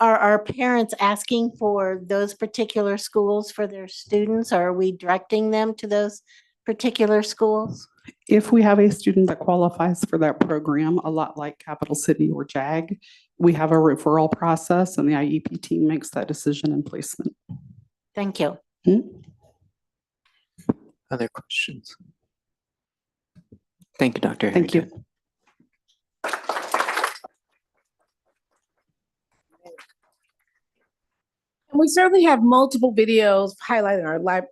our parents asking for those particular schools for their students? Or are we directing them to those particular schools? If we have a student that qualifies for that program, a lot like Capital City or JAG, we have a referral process and the IEP team makes that decision and placement. Thank you. Other questions? Thank you, Dr. Thank you. And we certainly have multiple videos highlighting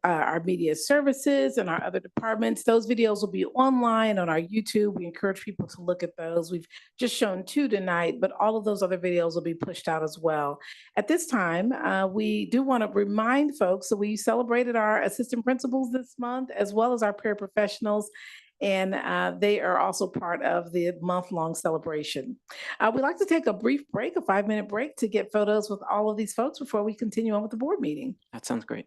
our media services and our other departments. Those videos will be online on our YouTube. We encourage people to look at those. We've just shown 2 tonight, but all of those other videos will be pushed out as well. At this time, we do want to remind folks that we celebrated our assistant principals this month, as well as our paraprofessionals. And they are also part of the month-long celebration. We'd like to take a brief break, a 5-minute break, to get photos with all of these folks before we continue on with the board meeting. That sounds great.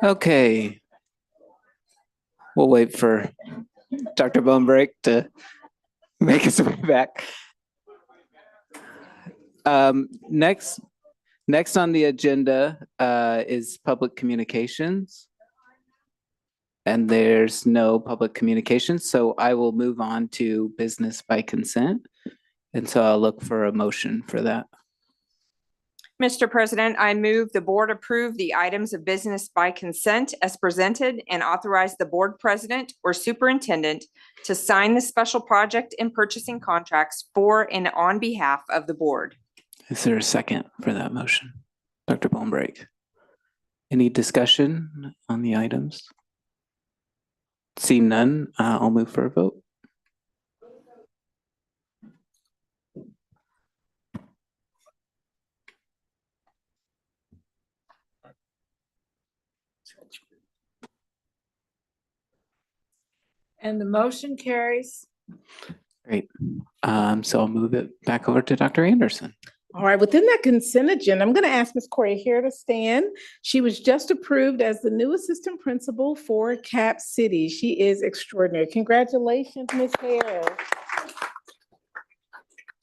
Okay. We'll wait for Dr. Bonebrake to make his way back. Next on the agenda is public communications. And there's no public communications, so I will move on to business by consent. And so I'll look for a motion for that. Mr. President, I move the board approve the items of business by consent as presented and authorize the board president or superintendent to sign the special project and purchasing contracts for and on behalf of the board. Is there a second for that motion? Dr. Bonebrake. Any discussion on the items? Seeing none, I'll move for a vote. And the motion carries. Great. So I'll move it back over to Dr. Anderson. All right, within that consent agenda, I'm going to ask Ms. Corey here to stand. She was just approved as the new assistant principal for Cap City. She is extraordinary. Congratulations, Ms. Hare.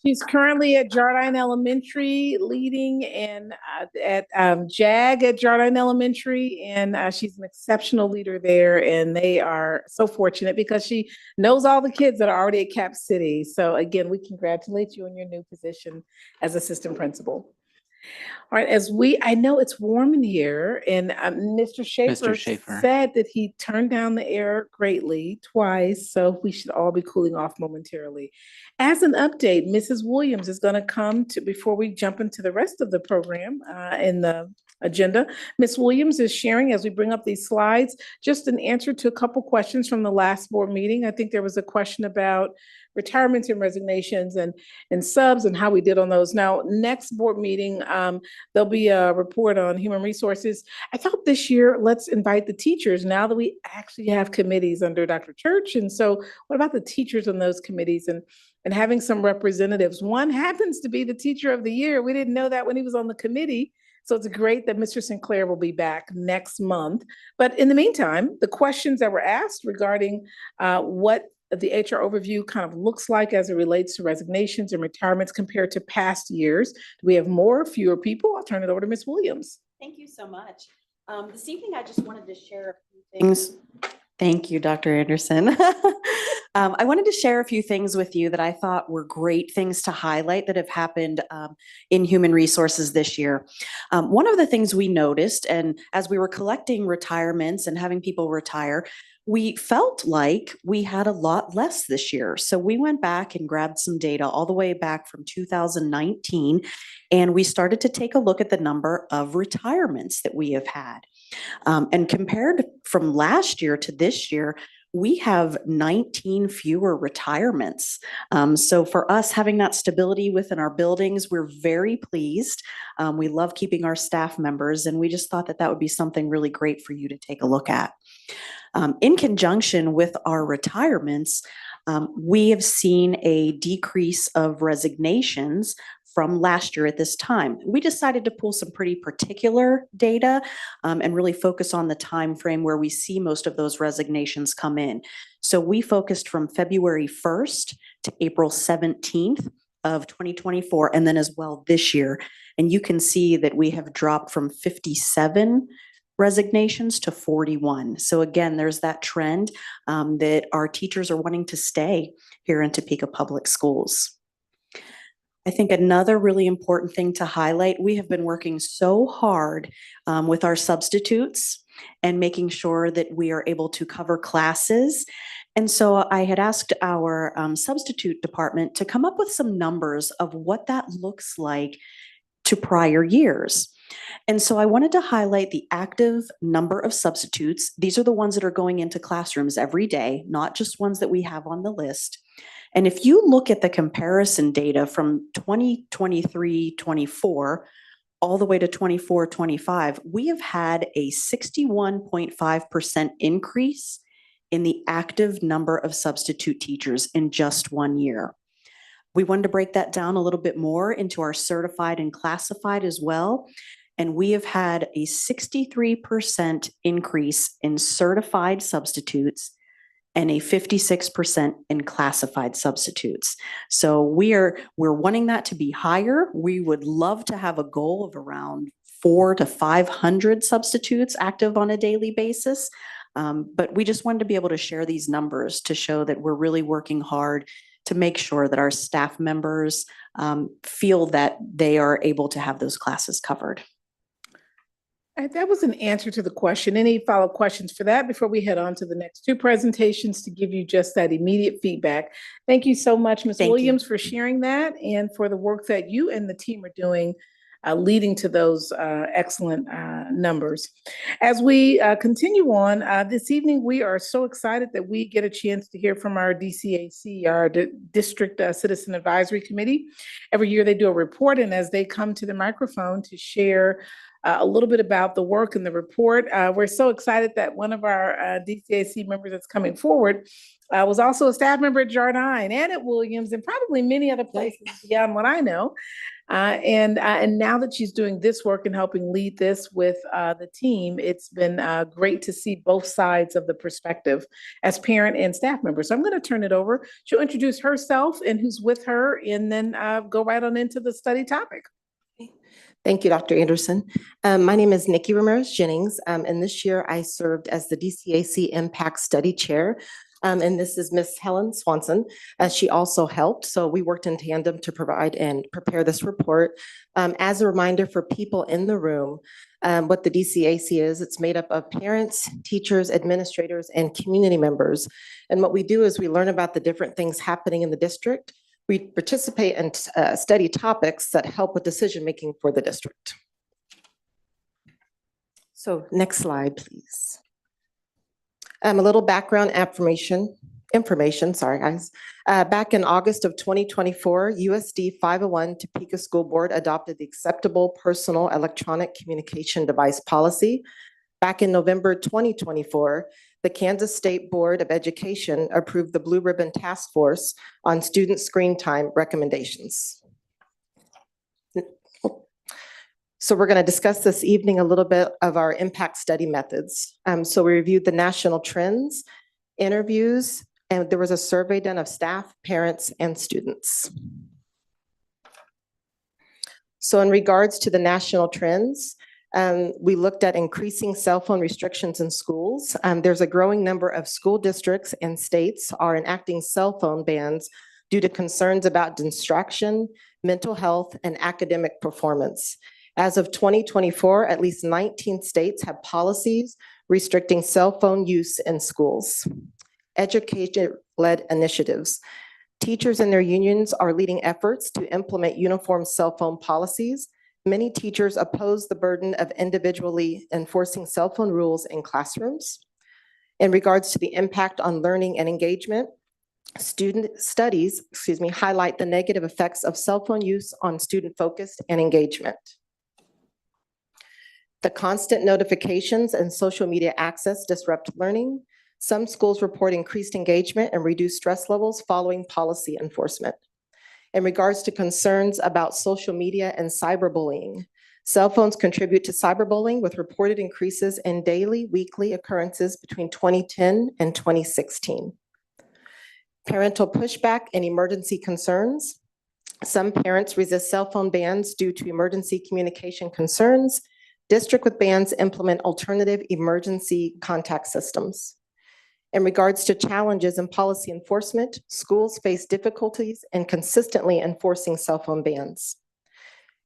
She's currently at Jardine Elementary, leading and at JAG at Jardine Elementary, and she's an exceptional leader there. And they are so fortunate because she knows all the kids that are already at Cap City. So again, we congratulate you on your new position as assistant principal. All right, I know it's warm in here, and Mr. Schaefer said that he turned down the air greatly twice, so we should all be cooling off momentarily. As an update, Mrs. Williams is going to come to, before we jump into the rest of the program in the agenda. Ms. Williams is sharing, as we bring up these slides, just an answer to a couple questions from the last board meeting. I think there was a question about retirements and resignations and subs and how we did on those. Now, next board meeting, there'll be a report on human resources. I thought this year, let's invite the teachers now that we actually have committees under Dr. Church. And so what about the teachers on those committees and having some representatives? One happens to be the teacher of the year. We didn't know that when he was on the committee. So it's great that Mr. Sinclair will be back next month. But in the meantime, the questions that were asked regarding what the HR overview kind of looks like as it relates to resignations and retirements compared to past years. Do we have more or fewer people? I'll turn it over to Ms. Williams. Thank you so much. This evening, I just wanted to share a few things. Thank you, Dr. Anderson. I wanted to share a few things with you that I thought were great things to highlight that have happened in human resources this year. One of the things we noticed, and as we were collecting retirements and having people retire, we felt like we had a lot less this year. So we went back and grabbed some data all the way back from 2019, and we started to take a look at the number of retirements that we have had. And compared from last year to this year, we have 19 fewer retirements. So for us, having that stability within our buildings, we're very pleased. We love keeping our staff members, and we just thought that that would be something really great for you to take a look at. In conjunction with our retirements, we have seen a decrease of resignations from last year at this time. We decided to pull some pretty particular data and really focus on the time frame where we see most of those resignations come in. So we focused from February 1st to April 17th of 2024, and then as well this year. And you can see that we have dropped from 57 resignations to 41. So again, there's that trend that our teachers are wanting to stay here in Topeka Public Schools. I think another really important thing to highlight, we have been working so hard with our substitutes and making sure that we are able to cover classes. And so I had asked our substitute department to come up with some numbers of what that looks like to prior years. And so I wanted to highlight the active number of substitutes. These are the ones that are going into classrooms every day, not just ones that we have on the list. And if you look at the comparison data from 2023-24 all the way to 24-25, we have had a 61.5% increase in the active number of substitute teachers in just 1 year. We wanted to break that down a little bit more into our certified and classified as well. And we have had a 63% increase in certified substitutes and a 56% in classified substitutes. So we're wanting that to be higher. We would love to have a goal of around 400 to 500 substitutes active on a daily basis. But we just wanted to be able to share these numbers to show that we're really working hard to make sure that our staff members feel that they are able to have those classes covered. That was an answer to the question. Any follow-up questions for that before we head on to the next two presentations to give you just that immediate feedback? Thank you so much, Ms. Williams, for sharing that and for the work that you and the team are doing leading to those excellent numbers. As we continue on this evening, we are so excited that we get a chance to hear from our DCAC, our District Citizen Advisory Committee. Every year they do a report, and as they come to the microphone to share a little bit about the work in the report. We're so excited that one of our DCAC members that's coming forward was also a staff member at Jardine and at Williams and probably many other places beyond what I know. And now that she's doing this work and helping lead this with the team, it's been great to see both sides of the perspective as parent and staff members. So I'm going to turn it over. She'll introduce herself and who's with her, and then go right on into the study topic. Thank you, Dr. Anderson. My name is Nikki Ramirez Jennings, and this year I served as the DCAC Impact Study Chair. And this is Miss Helen Swanson, as she also helped. So we worked in tandem to provide and prepare this report. As a reminder for people in the room, what the DCAC is, it's made up of parents, teachers, administrators, and community members. And what we do is we learn about the different things happening in the district. We participate and study topics that help with decision-making for the district. So next slide, please. A little background information, sorry guys. Back in August of 2024, USD 501 Topeka School Board adopted the Acceptable Personal Electronic Communication Device Policy. Back in November 2024, the Kansas State Board of Education approved the Blue Ribbon Task Force on Student Screen Time recommendations. So we're going to discuss this evening a little bit of our impact study methods. So we reviewed the national trends, interviews, and there was a survey done of staff, parents, and students. So in regards to the national trends, we looked at increasing cell phone restrictions in schools. There's a growing number of school districts and states are enacting cell phone bans due to concerns about distraction, mental health, and academic performance. As of 2024, at least 19 states have restricting cell phone use in schools. Education-led initiatives. Teachers and their unions are leading efforts to implement uniform cell phone policies. Many teachers oppose the burden of individually enforcing cell phone rules in classrooms. In regards to the impact on learning and engagement, student studies, highlight the negative effects of cell phone use on student focus and engagement. The constant notifications and social media access disrupt learning. Some schools report increased engagement and reduced stress levels following policy enforcement. In regards to concerns about social media and cyberbullying, cell phones contribute to cyberbullying with reported increases in daily, weekly occurrences between 2010 and 2016. Parental pushback and emergency concerns. Some parents resist cell phone bans due to emergency communication concerns. District with bans implement alternative emergency contact systems. In regards to challenges in policy enforcement, schools face difficulties in consistently enforcing cell phone bans.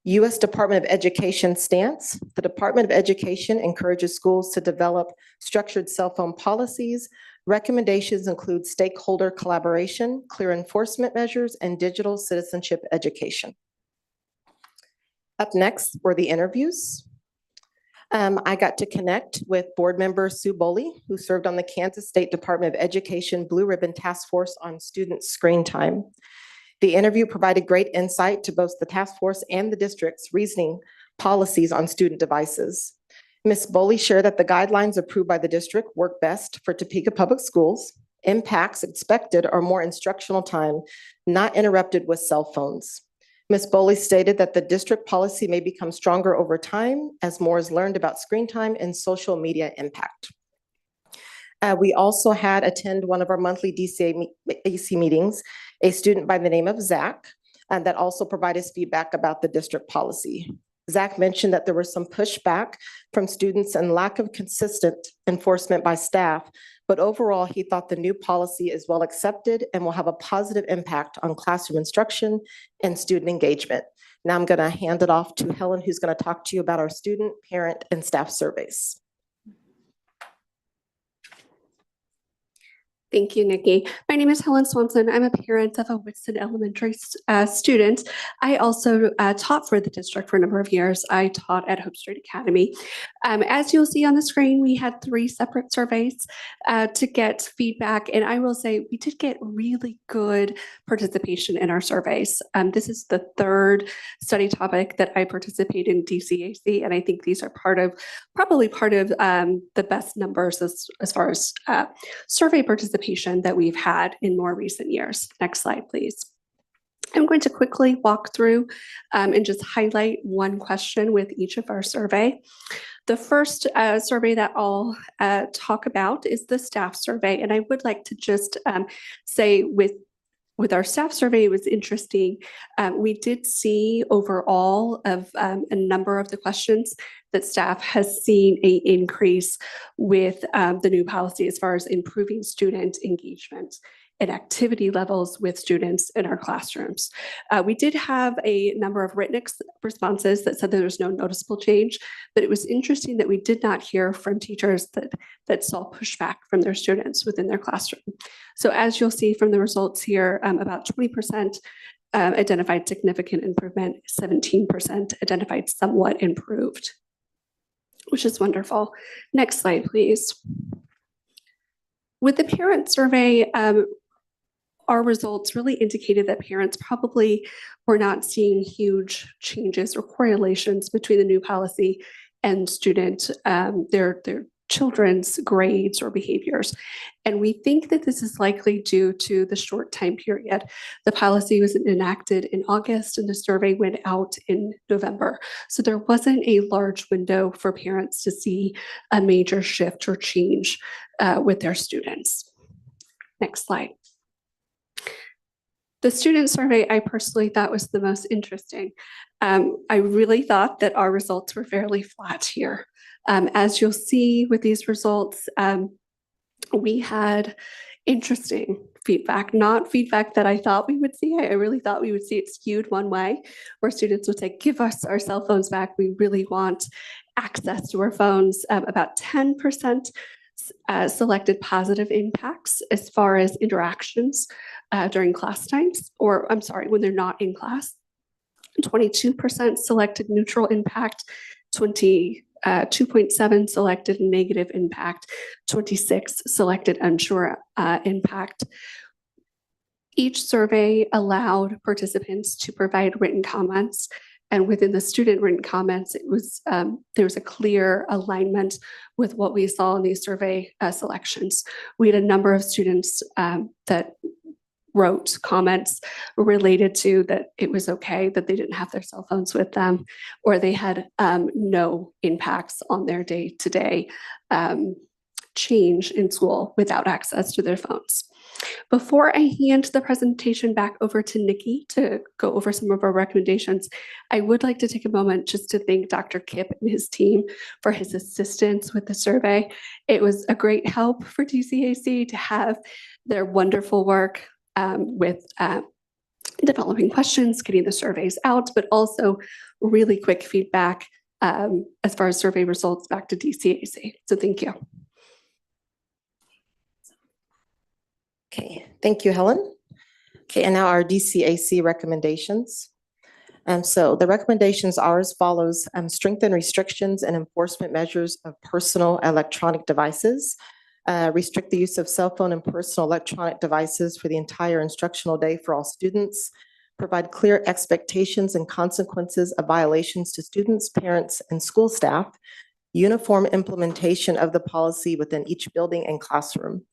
U.S. Department of Education stance. The Department of Education encourages schools to develop structured cell phone policies. Recommendations include stakeholder collaboration, clear enforcement measures, and digital citizenship education. Up next were the interviews. I got to connect with board member Sue Boley, who served on the Kansas State Department of Education Blue Ribbon Task Force on Student Screen Time. The interview provided great insight to both the task force and the district's reasoning policies on student devices. Ms. Boley shared that the guidelines approved by the district work best for Topeka Public Schools. Impacts expected are more instructional time, not interrupted with cell phones. Ms. Boley stated that the district policy may become stronger over time as more is learned about screen time and social media impact. We also had attend one of our monthly DCAC meetings, a student by the name of Zach, that also provided feedback about the district policy. Zach mentioned that there was some pushback from students and lack of consistent enforcement by staff, but overall, he thought the new policy is well accepted and will have a positive impact on classroom instruction and student engagement. Now I'm going to hand it off to Helen, who's going to talk to you about our student, parent, and staff surveys. Thank you, Nikki. My name is Helen Swanson. I'm a parent of a Whitson Elementary student. I also taught for the district for a number of years. I taught at Hope Street Academy. As you'll see on the screen, we had 3 separate surveys to get feedback. And I will say we did get really good participation in our surveys. This is the 3rd study topic that I participate in DCAC. And I think these are probably part of the best numbers as far as survey participation that we've had in more recent years. Next slide, please. I'm going to quickly walk through and just highlight one question with each of our survey. The first survey that I'll talk about is the staff survey. And I would like to just say with our staff survey, it was interesting. We did see overall of a number of the questions that staff has seen an increase with the new policy as far as improving student engagement and activity levels with students in our classrooms. We did have a number of written responses that said there was no noticeable change, but it was interesting that we did not hear from teachers that saw pushback from their students within their classroom. So as you'll see from the results here, about 20% identified significant improvement, 17% identified somewhat improved, which is wonderful. Next slide, please. With the parent survey, our results really indicated that parents probably were not seeing huge changes or correlations between the new policy and student, their children's grades or behaviors. And we think that this is likely due to the short time period. The policy was enacted in August and the survey went out in November. So there wasn't a large window for parents to see a major shift or change with their students. Next slide. The student survey I personally thought was the most interesting. I really thought that our results were fairly flat here. As you'll see with these results, we had interesting feedback, not feedback that I thought we would see. I really thought we would see it skewed one way, where students would say, give us our cell phones back. We really want access to our phones. About 10% selected positive impacts as far as interactions during class times, or I'm sorry, when they're not in class. 22% selected neutral impact, 2.7 selected negative impact, 26 selected unsure impact. Each survey allowed participants to provide written comments, and within the student written comments, it was there was a clear alignment with what we saw in these survey selections. We had a number of students that wrote comments related to that it was okay that they didn't have their cell phones with them, or they had no impacts on their day-to-day change in school without access to their phones. Before I hand the presentation back over to Nikki to go over some of our recommendations, I would like to take a moment just to thank Dr. Kipp and his team for his assistance with the survey. It was a great help for DCAC to have their wonderful work with developing questions, getting the surveys out, but also really quick feedback as far as survey results back to DCAC. So thank you. Okay, thank you, Helen. Okay, and now our DCAC recommendations. So the recommendations are as follows: strengthen restrictions and enforcement measures of personal electronic devices. Restrict the use of cell phone and personal electronic devices for the entire instructional day for all students. Provide clear expectations and consequences of violations to students, parents, and school staff. Uniform implementation of the policy within each building and classroom.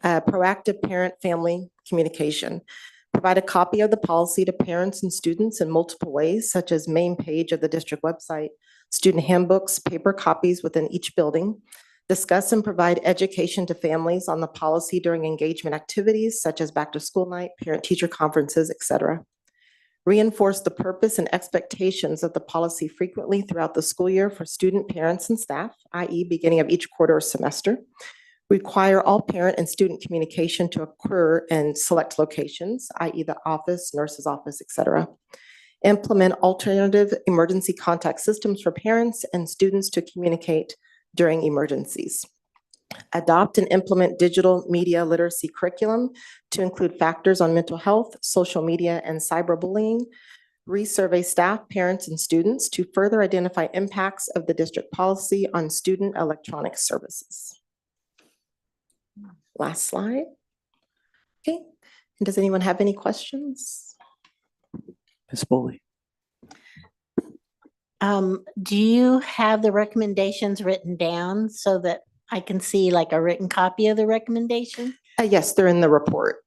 Proactive parent-family communication. Provide a copy of the policy to parents and students in multiple ways, such as main page of the district website, student handbooks, paper copies within each building. Discuss and provide education to families on the policy during engagement activities such as back to school night, parent-teacher conferences, etc. Reinforce the purpose and expectations of the policy frequently throughout the school year for student, parents, and staff, i.e. beginning of each quarter or semester. Require all parent and student communication to occur in select locations, i.e. the office, nurse's office, et cetera. Implement alternative emergency contact systems for parents and students to communicate during emergencies. Adopt and implement digital media literacy curriculum to include factors on mental health, social media, and cyberbullying. Resurvey staff, parents, and students to further identify impacts of the district policy on student electronic services. Last slide. Okay, and does anyone have any questions? Ms. Boley. Do you have the recommendations written down so that I can see like a written copy of the recommendation? Yes, they're in the report.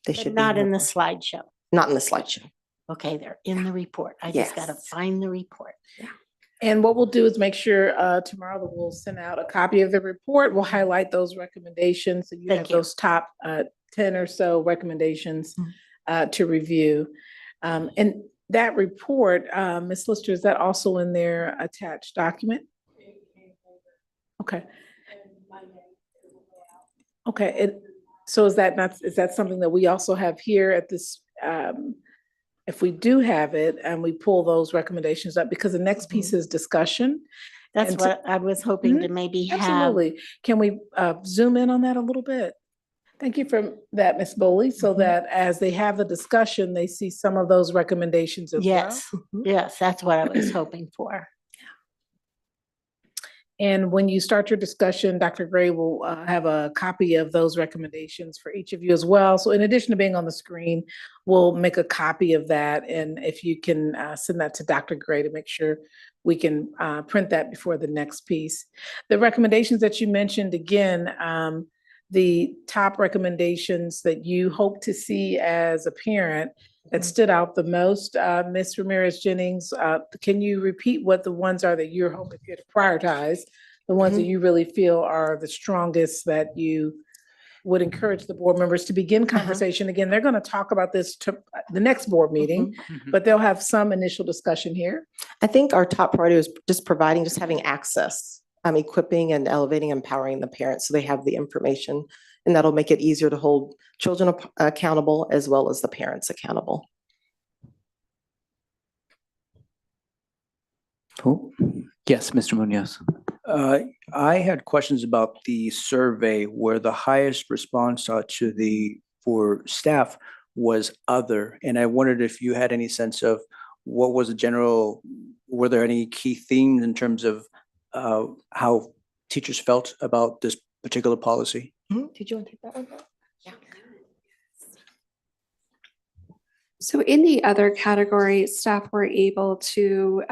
They But should be not in the report. slideshow. Not in the slideshow. Okay, they're in the report. I just gotta Yes. find the report. And what we'll do is make sure tomorrow that we'll send out a copy of the report. We'll highlight those recommendations. So you Thank have you. those top 10 or so recommendations to review. And that report, Ms. Lister, is that also in their attached document? Okay. Okay, so is that something that we also have here at this, if we do have it and we pull those recommendations up, because the next piece is discussion. That's And what I was hoping to maybe have. Absolutely. Can we zoom in on that a little bit? Thank you for that, Ms. Boley, so that as they have the discussion, they see some of those recommendations as well. Yes, yes, that's what I was hoping for. And when you start your discussion, Dr. Gray will have a copy of those recommendations for each of you as well. So in addition to being on the screen, we'll make a copy of that. And if you can send that to Dr. Gray to make sure we can print that before the next piece. The recommendations that you mentioned, again, the top recommendations that you hope to see as a parent that stood out the most, Ms. Ramirez Jennings, can you repeat what the ones are that you're hoping to prioritize, the ones that you really feel are the strongest that you would encourage the board members to begin conversation? Again, they're going to talk about this to the next board meeting, but they'll have some initial discussion here. I think our top priority is just having access, equipping and elevating, empowering the parents so they have the information. And that'll make it easier to hold children accountable as well as the parents accountable. Cool. Yes, Mr. Munoz. I had questions about the survey where the highest response for staff was other. And I wondered if you had any sense of what was the general, were there any key themes in terms of how teachers felt about this particular policy? Did you want to take that one? Yeah. So in the other category, staff were able to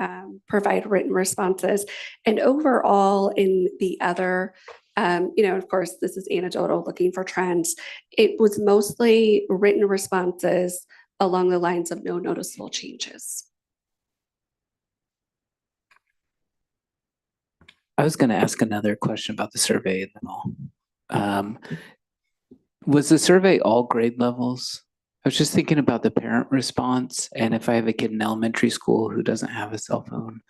provide written responses. And overall in the other, of course, this is anecdotal, looking for trends. It was mostly written responses along the lines of no noticeable changes. I was going to ask another question about the survey and then I'll. Was the survey all grade levels? I was just thinking about the parent response, and if I have a kid in elementary school who doesn't have a cell phone,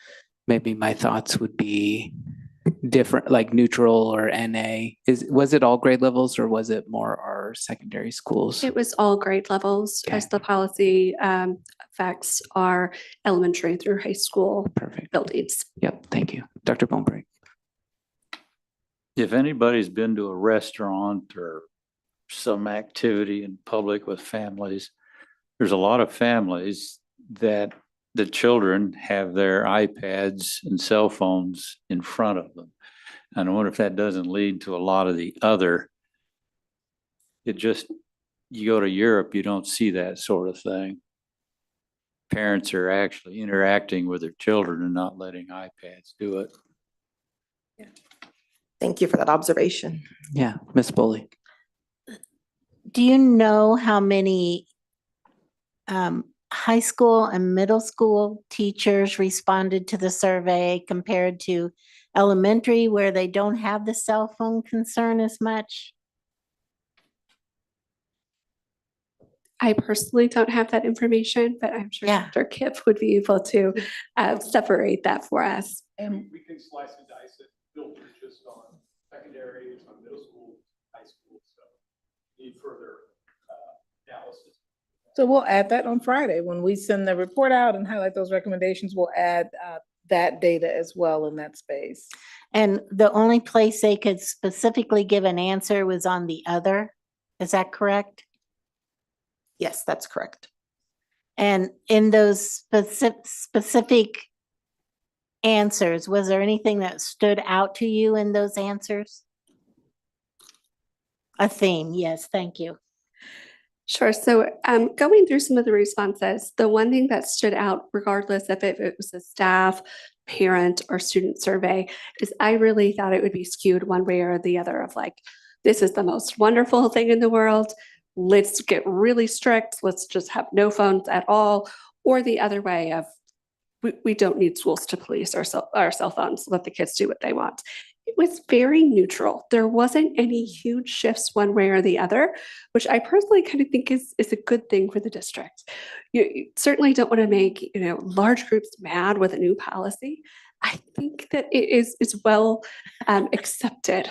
maybe my thoughts would be different, like neutral or NA. Was it all grade levels or was it more our secondary schools? It was all grade levels as the policy affects our elementary through high school buildings. Yep, thank you. Dr. Bonebrake. If anybody's been to a restaurant or some activity in public with families, there's a lot of families that the children have their iPads and cell phones in front of them. And I wonder if that doesn't lead to a lot of the other. You go to Europe, you don't see that sort of thing. Parents are actually interacting with their children and not letting iPads do it. Thank you for that observation. Yeah, Ms. Boley. Do you know how many high school and middle school teachers responded to the survey compared to elementary where they don't have the cell phone concern as much? I personally don't have that information, but I'm sure Dr. Kip would be able to separate that for us. And we can slice and dice it, filter just on secondary, there's some middle school, high school, so need further analysis. So we'll add that on Friday. When we send the report out and highlight those recommendations, we'll add that data as well in that space. And the only place they could specifically give an answer was on the other. Is that correct? Yes, that's correct. And in those specific answers, was there anything that stood out to you in those answers? A theme, yes, thank you. Sure. So going through some of the responses, the one thing that stood out, regardless if it was a staff, parent, or student survey, is I really thought it would be skewed one way or the other of like, this is the most wonderful thing in the world. Let's get really strict. Let's just have no phones at all. Or the other way of, we don't need schools to police our cell phones. Let the kids do what they want. It was very neutral. There wasn't any huge shifts one way or the other, which I personally kind of think is a good thing for the district. You certainly don't want to make large groups mad with a new policy. I think that it is well accepted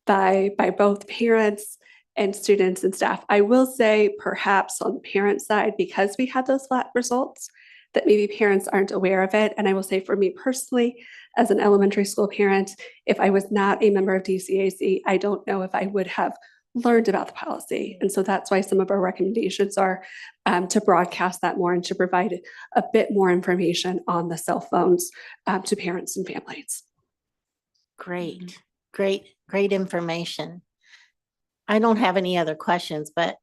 by both parents and students and staff. I will say perhaps on the parent side, because we had those flat results, that maybe parents aren't aware of it. And I will say for me personally, as an elementary school parent, if I was not a member of DCAC, I don't know if I would have learned about the policy. And so that's why some of our recommendations are to broadcast that more and to provide a bit more information on the cell phones to parents and families. Great, great information. I don't have any other questions, but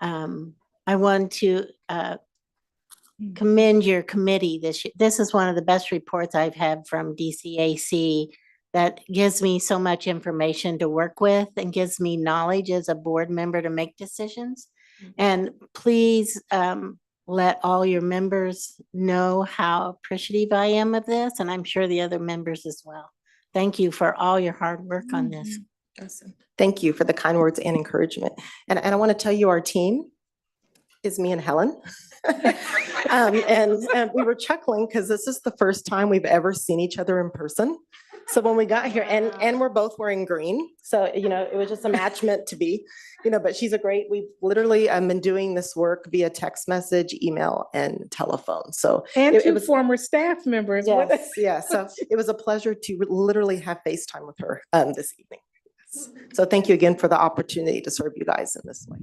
I want to commend your committee this year. This is one of the best reports I've had from DCAC that gives me so much information to work with and gives me knowledge as a board member to make decisions. And please let all your members know how appreciative I am of this, and I'm sure the other members as well. Thank you for all your hard work on this. Awesome. Thank you for the kind words and encouragement. And I want to tell you, our team is me and Helen. And we were chuckling because this is the first time we've ever seen each other in person. So when we got here, and we're both wearing green, so it was just a match meant to be. But she's we've literally been doing this work via text message, email, and telephone. So And it two was former staff members. yes, yeah. So it was a pleasure to literally have FaceTime with her this evening. So thank you again for the opportunity to serve you guys in this way.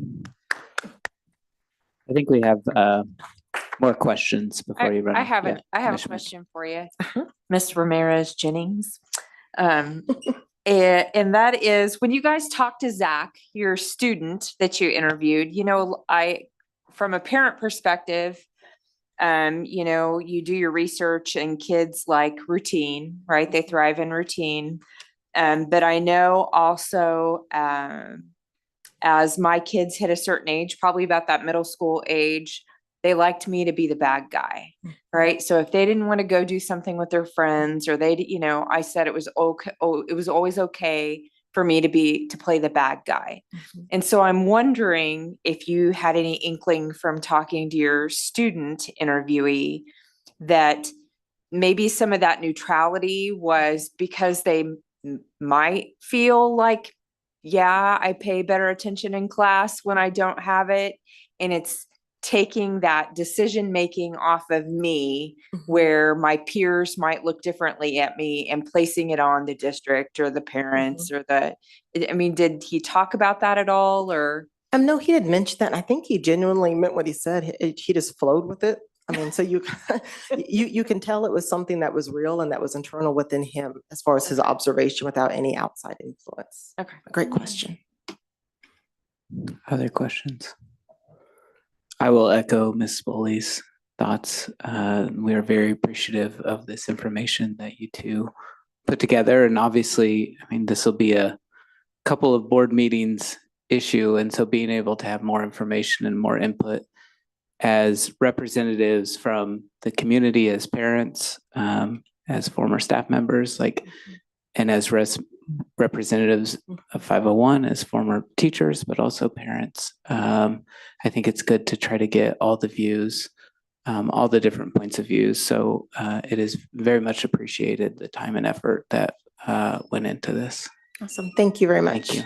I think we have more questions before you run. I have a Commissioner. question for you, Ms. Ramirez Jennings. And that is, when you guys talked to Zach, your student that you interviewed, from a parent perspective, you do your research and kids like routine, right? They thrive in routine. But I know also, as my kids hit a certain age, probably about that middle school age, they liked me to be the bad guy, right? So if they didn't want to go do something with their friends, or I said it was okay. Oh, it was always okay for me to play the bad guy. And so I'm wondering if you had any inkling from talking to your student interviewee that maybe some of that neutrality was because they might feel like, yeah, I pay better attention in class when I don't have it. And it's taking that decision-making off of me where my peers might look differently at me and placing it on the district or the parents or did he talk about that at all or? No, he didn't mention that. And I think he genuinely meant what he said. He just flowed with it. So you can tell it was something that was real and that was internal within him as far as his observation without any outside influence. Okay. Great question. Other questions? I will echo Ms. Boley's thoughts. We are very appreciative of this information that you two put together. And obviously, this will be a couple of board meetings issue. And so being able to have more information and more input as representatives from the community, as parents, as former staff members, and as representatives of 501, as former teachers, but also parents. I think it's good to try to get all the views, all the different points of views. So it is very much appreciated, the time and effort that went into this. Awesome. Thank you very much. Thank you.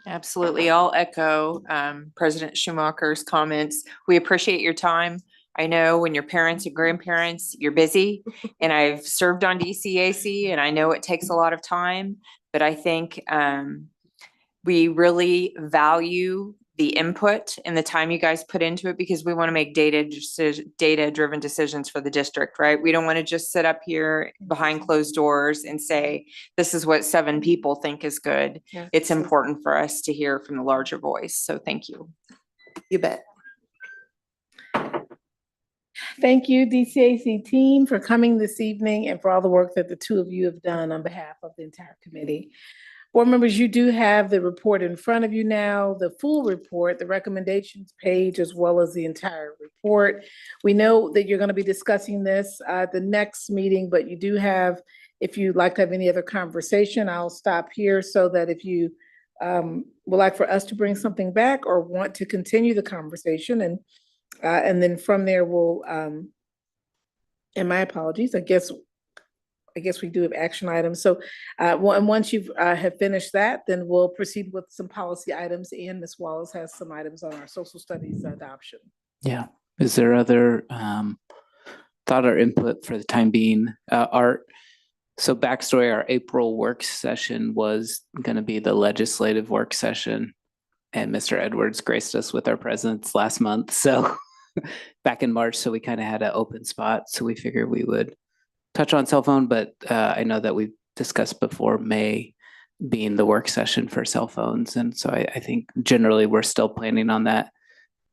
Absolutely. I'll echo President Schumacher's comments. We appreciate your time. I know when you're parents and grandparents, you're busy, and I've served on DCAC, and I know it takes a lot of time, but I think we really value the input and the time you guys put into it, because we want to make data-driven decisions for the district, right? We don't want to just sit up here behind closed doors and say, this is what 7 people think is good. Yeah. It's important for us to hear from the larger voice. So thank you. You bet. Thank you, DCAC team, for coming this evening and for all the work that the two of you have done on behalf of the entire committee. Board members, you do have the report in front of you now, the full report, the recommendations page, as well as the entire report. We know that you're going to be discussing this at the next meeting, but you do have, if you'd like to have any other conversation, I'll stop here so that if you would like for us to bring something back or want to continue the conversation, and then from there we'll, and my apologies, I guess we do have action items. So once you have finished that, then we'll proceed with some policy items, and Ms. Wallace has some items on our social studies adoption. Yeah. Is there other thought or input for the time being? So backstory, our April work session was going to be the legislative work session, and Mr. Edwards graced us with our presence last month. So back in March, so we kind of had an open spot. So we figured we would touch on cell phone, but I know that we've discussed before May being the work session for cell phones. And so I think generally we're still planning on that.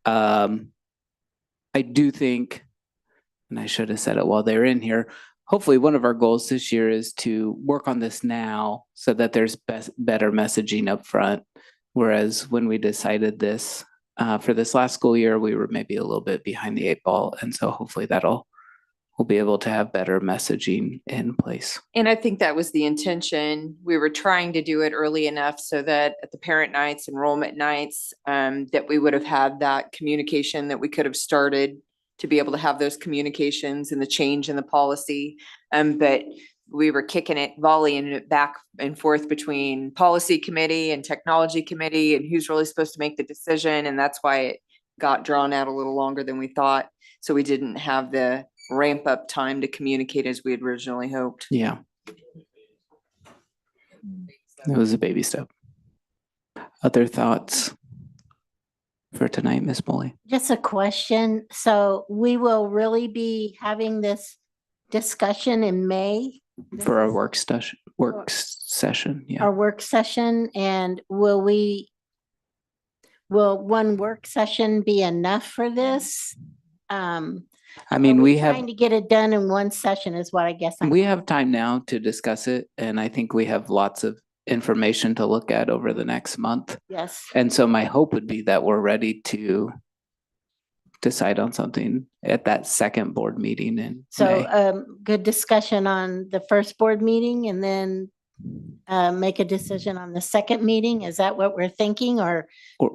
I do think, and I should have said it while they're in here, hopefully one of our goals this year is to work on this now so that there's better messaging up front. Whereas when we decided this for this last school year, we were maybe a little bit behind the 8 ball. And so hopefully we'll be able to have better messaging in place. And I think that was the intention. We were trying to do it early enough so that at the parent nights, enrollment nights, that we would have had that communication, that we could have started to be able to have those communications and the change in the policy. But we were kicking it, volleying it back and forth between policy committee and technology committee and who's really supposed to make the decision. And that's why it got drawn out a little longer than we thought. So we didn't have the ramp up time to communicate as we had originally hoped. Yeah. It was a baby step. Other thoughts for tonight, Ms. Molly? Just a question. So we will really be having this discussion in May? For our work session, yeah. Our work session, and will one work session be enough for this? I mean, we have trying to get it done in one session is what I guess. We have time now to discuss it, and I think we have lots of information to look at over the next month. Yes. And so my hope would be that we're ready to decide on something at that second board meeting in May. Good discussion on the first board meeting, and then make a decision on the second meeting. Is that what we're thinking, or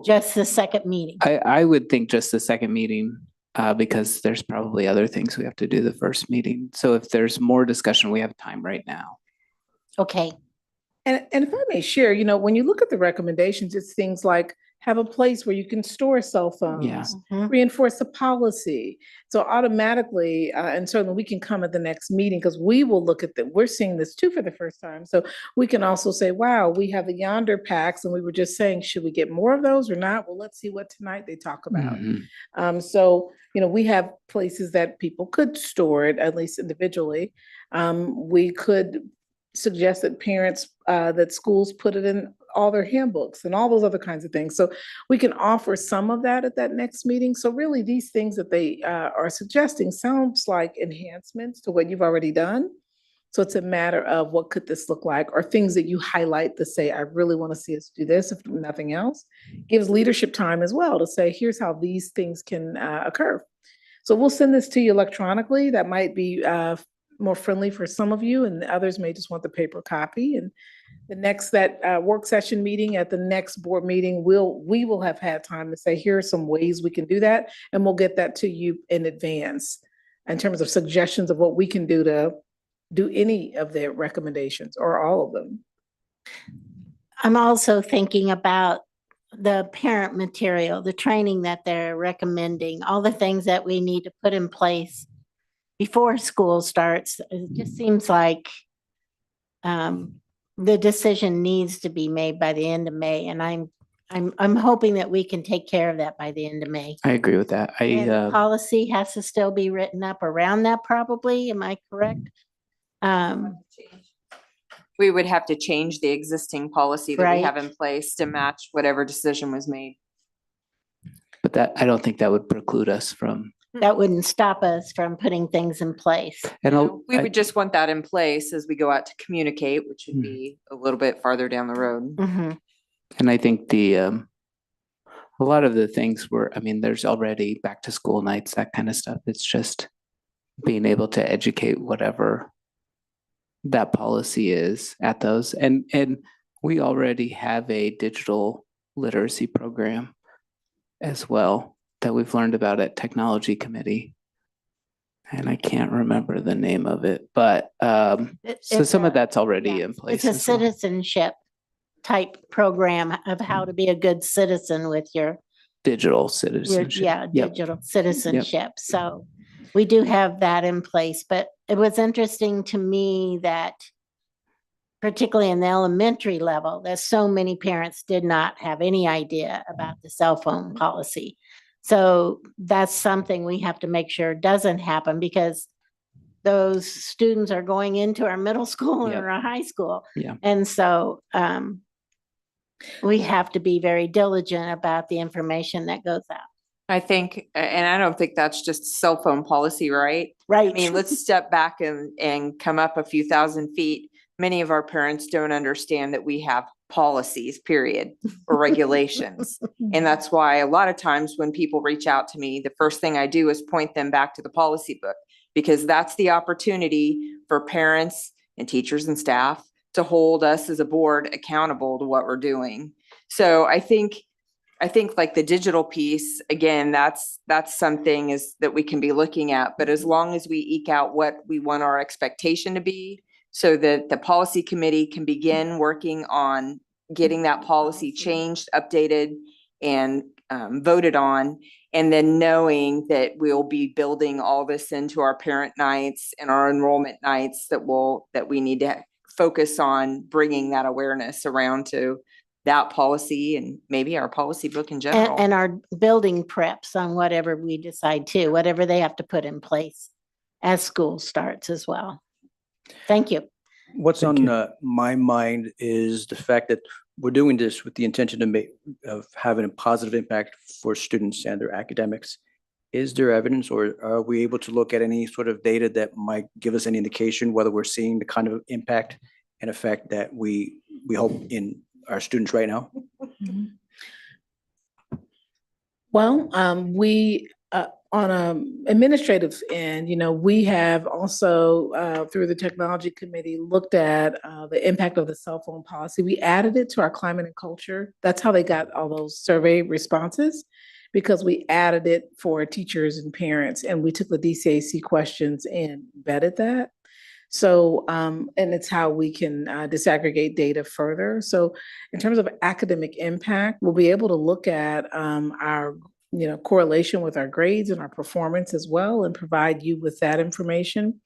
just the second meeting? I would think just the second meeting, because there's probably other things we have to do the first meeting. So if there's more discussion, we have time right now. Okay. And if I may share, when you look at the recommendations, it's things like have a place where you can store cell phones, Yeah. reinforce the policy. So automatically, and certainly we can come at the next meeting because we will look at we're seeing this too for the first time. So we can also say, wow, we have the yonder packs, and we were just saying, should we get more of those or not? Well, let's see what tonight they talk about. So, we have places that people could store it, at least individually. We could suggest that parents, that schools put it in all their handbooks and all those other kinds of things. So we can offer some of that at that next meeting. So really these things that they are suggesting sounds like enhancements to what you've already done. So it's a matter of what could this look like, or things that you highlight to say, I really want to see us do this, if nothing else. Gives leadership time as well to say, here's how these things can occur. So we'll send this to you electronically. That might be more friendly for some of you, and others may just want the paper copy. And the next work session meeting, at the next board meeting, we will have had time to say, here are some ways we can do that, and we'll get that to you in advance in terms of suggestions of what we can do to do any of their recommendations or all of them. I'm also thinking about the parent material, the training that they're recommending, all the things that we need to put in place before school starts. It just seems like the decision needs to be made by the end of May, and I'm hoping that we can take care of that by the end of May. I agree with that. And the policy has to still be written up around that probably, am I correct? We would have to change the existing policy that we have Right. in place to match whatever decision was made. But that, I don't think that would preclude us from, That wouldn't stop us from putting things in place. and We would just want that in place as we go out to communicate, which would Mhm. be a little bit farther down the road. Mhm. and I think a lot of the things were, I mean, there's already back to school nights, that kind of stuff. It's just being able to educate whatever that policy is at those. And we already have a digital literacy program as well that we've learned about at technology committee. And I can't remember the name of it, but so It's some of a- that's already yeah, in place. It's a as well. citizenship type program of how to be a good citizen with your, Digital citizenship. yeah, Yep. digital citizenship. So we do have that in place, but it was interesting to me that particularly in the elementary level, that so many parents did not have any idea about the cell phone policy. So that's something we have to make sure doesn't happen because those students are going into our middle school Yep. or our high school. Yeah. And so we have to be very diligent about the information that goes out. I think, and I don't think that's just cell phone policy, right? Right. I mean, let's step back and come up a few thousand feet. Many of our parents don't understand that we have policies, period, or regulations. And that's why a lot of times when people reach out to me, the first thing I do is point them back to the policy book, because that's the opportunity for parents and teachers and staff to hold us as a board accountable to what we're doing. So I think like the digital piece, again, that's something is that we can be looking at, but as long as we eke out what we want our expectation to be, so that the policy committee can begin working on getting that policy changed, updated, and voted on, and then knowing that we'll be building all this into our parent nights and our enrollment nights that we need to focus on bringing that awareness around to that policy and maybe our policy book in general. And our building preps on whatever we decide to, whatever they have to put in place as school starts as well. Thank you. What's on my mind is the fact that we're doing this with the intention of having a positive impact for students and their academics. Is there evidence, or are we able to look at any sort of data that might give us any indication whether we're seeing the kind of impact and effect that we hope in our students right now? Well, we, on an administrative end, we have also, through the technology committee, looked at the impact of the cell phone policy. We added it to our climate and culture. That's how they got all those survey responses, because we added it for teachers and parents, and we took the DCAC questions and vetted that. So, and it's how we can disaggregate data further. So in terms of academic impact, we'll be able to look at our correlation with our grades and our performance as well, and provide you with that information.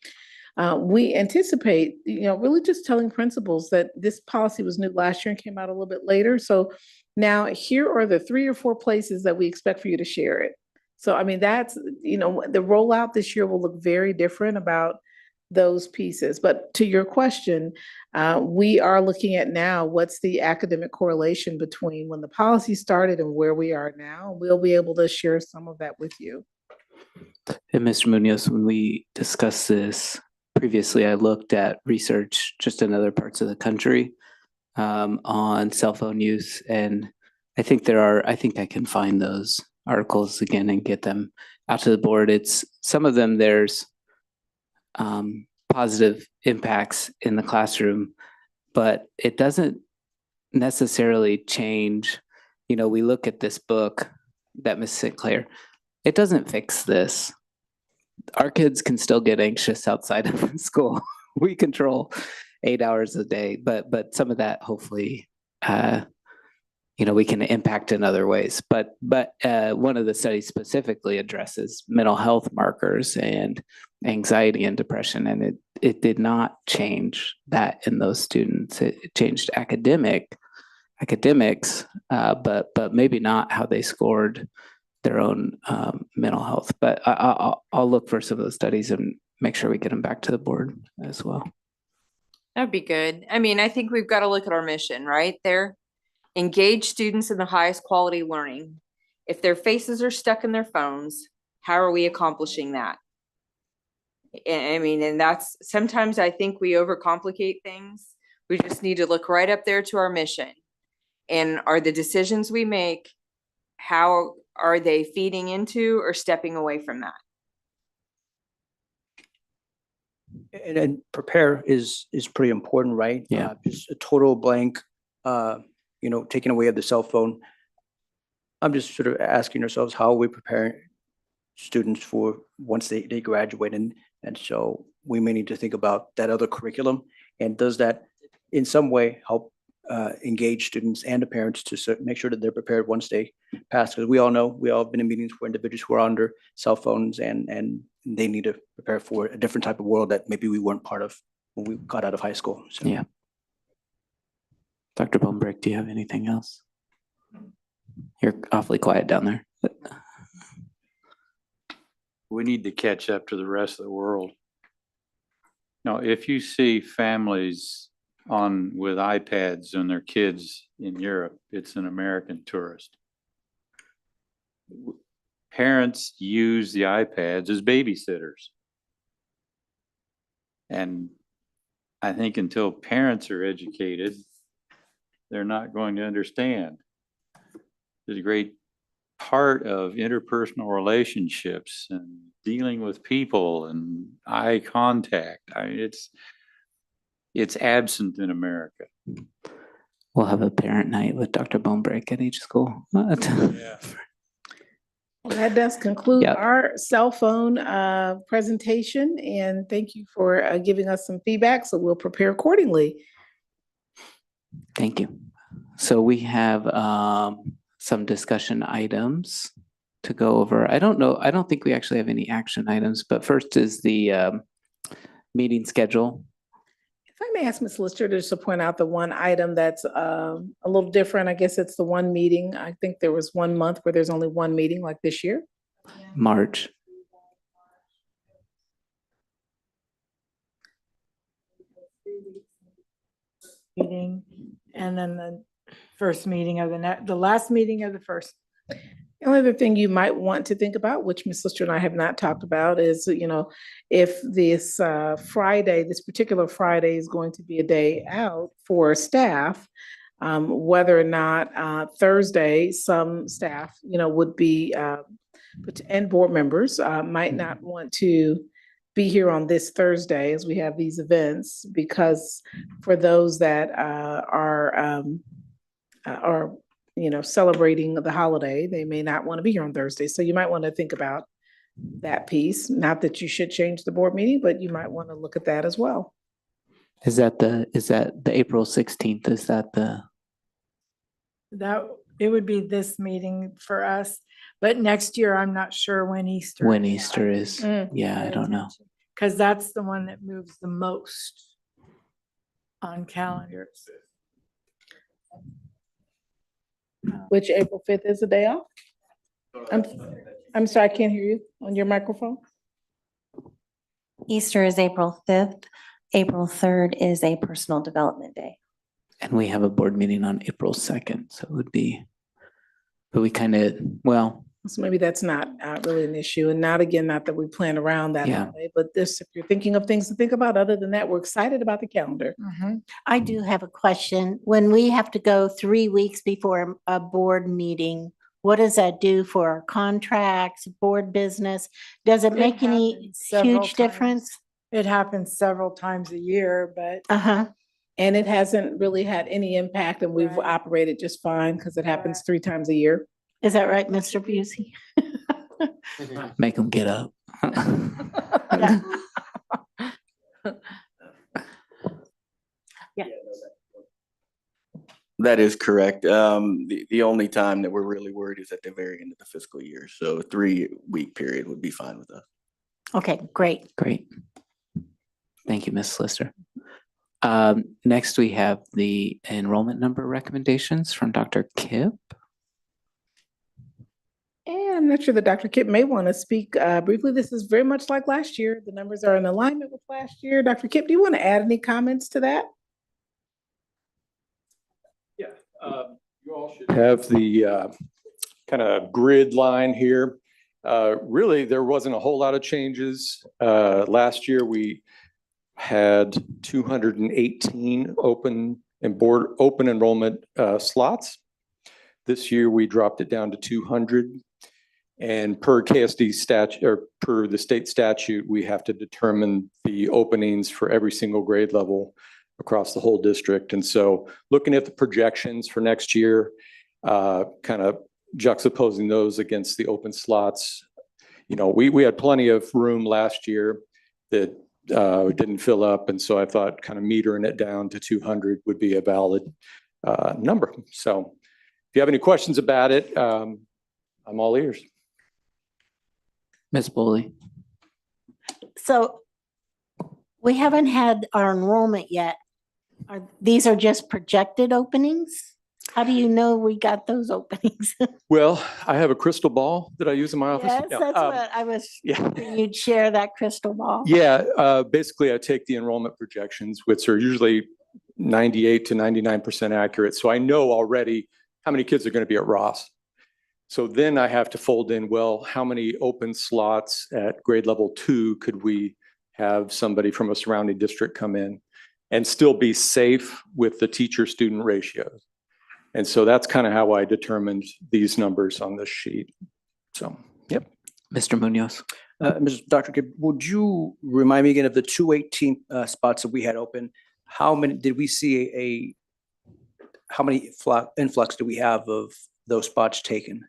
We anticipate, really just telling principals that this policy was new last year and came out a little bit later. So now here are the 3 or 4 places that we expect for you to share it. So, I mean, that's, the rollout this year will look very different about those pieces. But to your question, we are looking at now what's the academic correlation between when the policy started and where we are now. We'll be able to share some of that with you. And Mr. Munoz, when we discussed this previously, I looked at research just in other parts of the country on cell phone use. And I think I think I can find those articles again and get them out to the board. It's some of them, there's positive impacts in the classroom, but it doesn't necessarily change. We look at this book that Ms. Sinclair, it doesn't fix this. Our kids can still get anxious outside of school. We control 8 hours a day, but some of that hopefully we can impact in other ways. But one of the studies specifically addresses mental health markers and anxiety and depression, and it did not change that in those students. It changed academics, but maybe not how they scored their own mental health. But I'll look for some of those studies and make sure we get them back to the board as well. That'd be good. I mean, I think we've got to look at our mission right there. Engage students in the highest quality learning. If their faces are stuck in their phones, how are we accomplishing that? I mean, and that's sometimes I think we overcomplicate things. We just need to look right up there to our mission. And are the decisions we make, how are they feeding into or stepping away from that? And prepare is pretty important, right? Yeah. Just a total blank, taking away of the cell phone. I'm just sort of asking ourselves, how are we preparing students for once they graduate? And so we may need to think about that other curriculum. And does that in some way help engage students and the parents to make sure that they're prepared once they pass? Because we all know, we all have been in meetings where individuals who are under cell phones and they need to prepare for a different type of world that maybe we weren't part of when we got out of high school. So. Yeah. Dr. Bonebrick, do you have anything else? You're awfully quiet down there. We need to catch up to the rest of the world. Now, if you see families with iPads and their kids in Europe, it's an American tourist. Parents use the iPads as babysitters. And I think until parents are educated, they're not going to understand. There's a great part of interpersonal relationships and dealing with people and eye contact. It's absent in America. We'll have a parent night with Dr. Bonebrick at each school. Well, that does conclude our cell phone presentation, and thank you for giving us some feedback, so we'll prepare accordingly. Thank you. So we have some discussion items to go over. I don't think we actually have any action items, but first is the meeting schedule. If I may ask Ms. Lister just to point out the one item that's a little different. I guess it's the one meeting. I think there was 1 month where there's only one meeting like this year. March. Meeting, and then the first meeting of the last meeting of the first. The only other thing you might want to think about, which Ms. Lister and I have not talked about, is, if this Friday, this particular Friday is going to be a day out for staff, whether or not Thursday, some staff, would be, and board members might not want to be here on this Thursday as we have these events, because for those that are celebrating the holiday, they may not want to be here on Thursday. So you might want to think about that piece. Not that you should change the board meeting, but you might want to look at that as well. Is that the April 16th? Is that it would be this meeting for us, but next year I'm not sure when Easter. When Easter is? Yeah, I don't know. Because that's the one that moves the most on calendars. Which April 5th is a day off? I'm sorry, I can't hear you on your microphone. Easter is April 5th. April 3rd is a personal development day. And we have a board meeting on April 2nd. So it would be, but we kind of, So maybe that's not really an issue, and not that we plan around that holiday, but if you're thinking of things to think about, other than that, we're excited about the calendar. I do have a question. When we have to go 3 weeks before a board meeting, what does that do for our contracts, board business? Does it make any huge difference? It happens several times a year, but. And it hasn't really had any impact, and we've operated just fine because it happens 3 times a year. Is that right, Mr. Busey? Make them get up. That is correct. The only time that we're really worried is at the very end of the fiscal year. So a 3-week period would be fine with us. Okay, great. Great. Thank you, Ms. Lister. Next, we have the enrollment number recommendations from Dr. Kipp. And I'm not sure that Dr. Kipp may want to speak briefly. This is very much like last year. The numbers are in alignment with last year. Dr. Kipp, do you want to add any comments to that? Yeah, you all should have the kind of grid line here. Really, there wasn't a whole lot of changes. Last year, we had 218 open enrollment slots. This year, we dropped it down to 200. And per KSD statute, or per the state statute, we have to determine the openings for every single grade level across the whole district. And so looking at the projections for next year, kind of juxtaposing those against the open slots, you know, we had plenty of room last year that didn't fill up. And so I thought kind of metering it down to 200 would be a valid number. So if you have any questions about it, I'm all ears. Ms. Boley. So we haven't had our enrollment yet. These are just projected openings? How do you know we got those openings? Well, I have a crystal ball that I use in my office. Yes, that's what I was, hoping you'd share that crystal ball. Yeah, basically I take the enrollment projections, which are usually 98 to 99% accurate. So I know already how many kids are going to be at Ross. So then I have to fold in, well, how many open slots at grade level 2 could we have somebody from a surrounding district come in and still be safe with the teacher-student ratios? And so that's kind of how I determined these numbers on this sheet. So, yep. Mr. Munoz. Dr. Kipp, would you remind me again of the 218 spots that we had open? How many did we see how many influx do we have of those spots taken?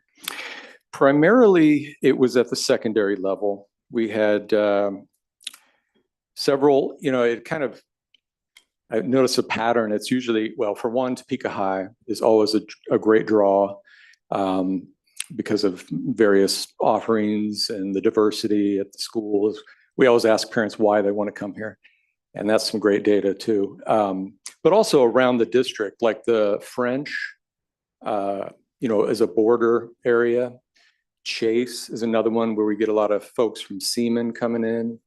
Primarily, it was at the secondary level. We had several, you know, it kind of, I noticed a pattern. It's usually, well, for one, Topeka High is always a great draw because of various offerings and the diversity at the schools. We always ask parents why they want to come here. And that's some great data too. But also around the district, like the French, you know, as a border area. Chase is another one where we get a lot of folks from Seaman coming in.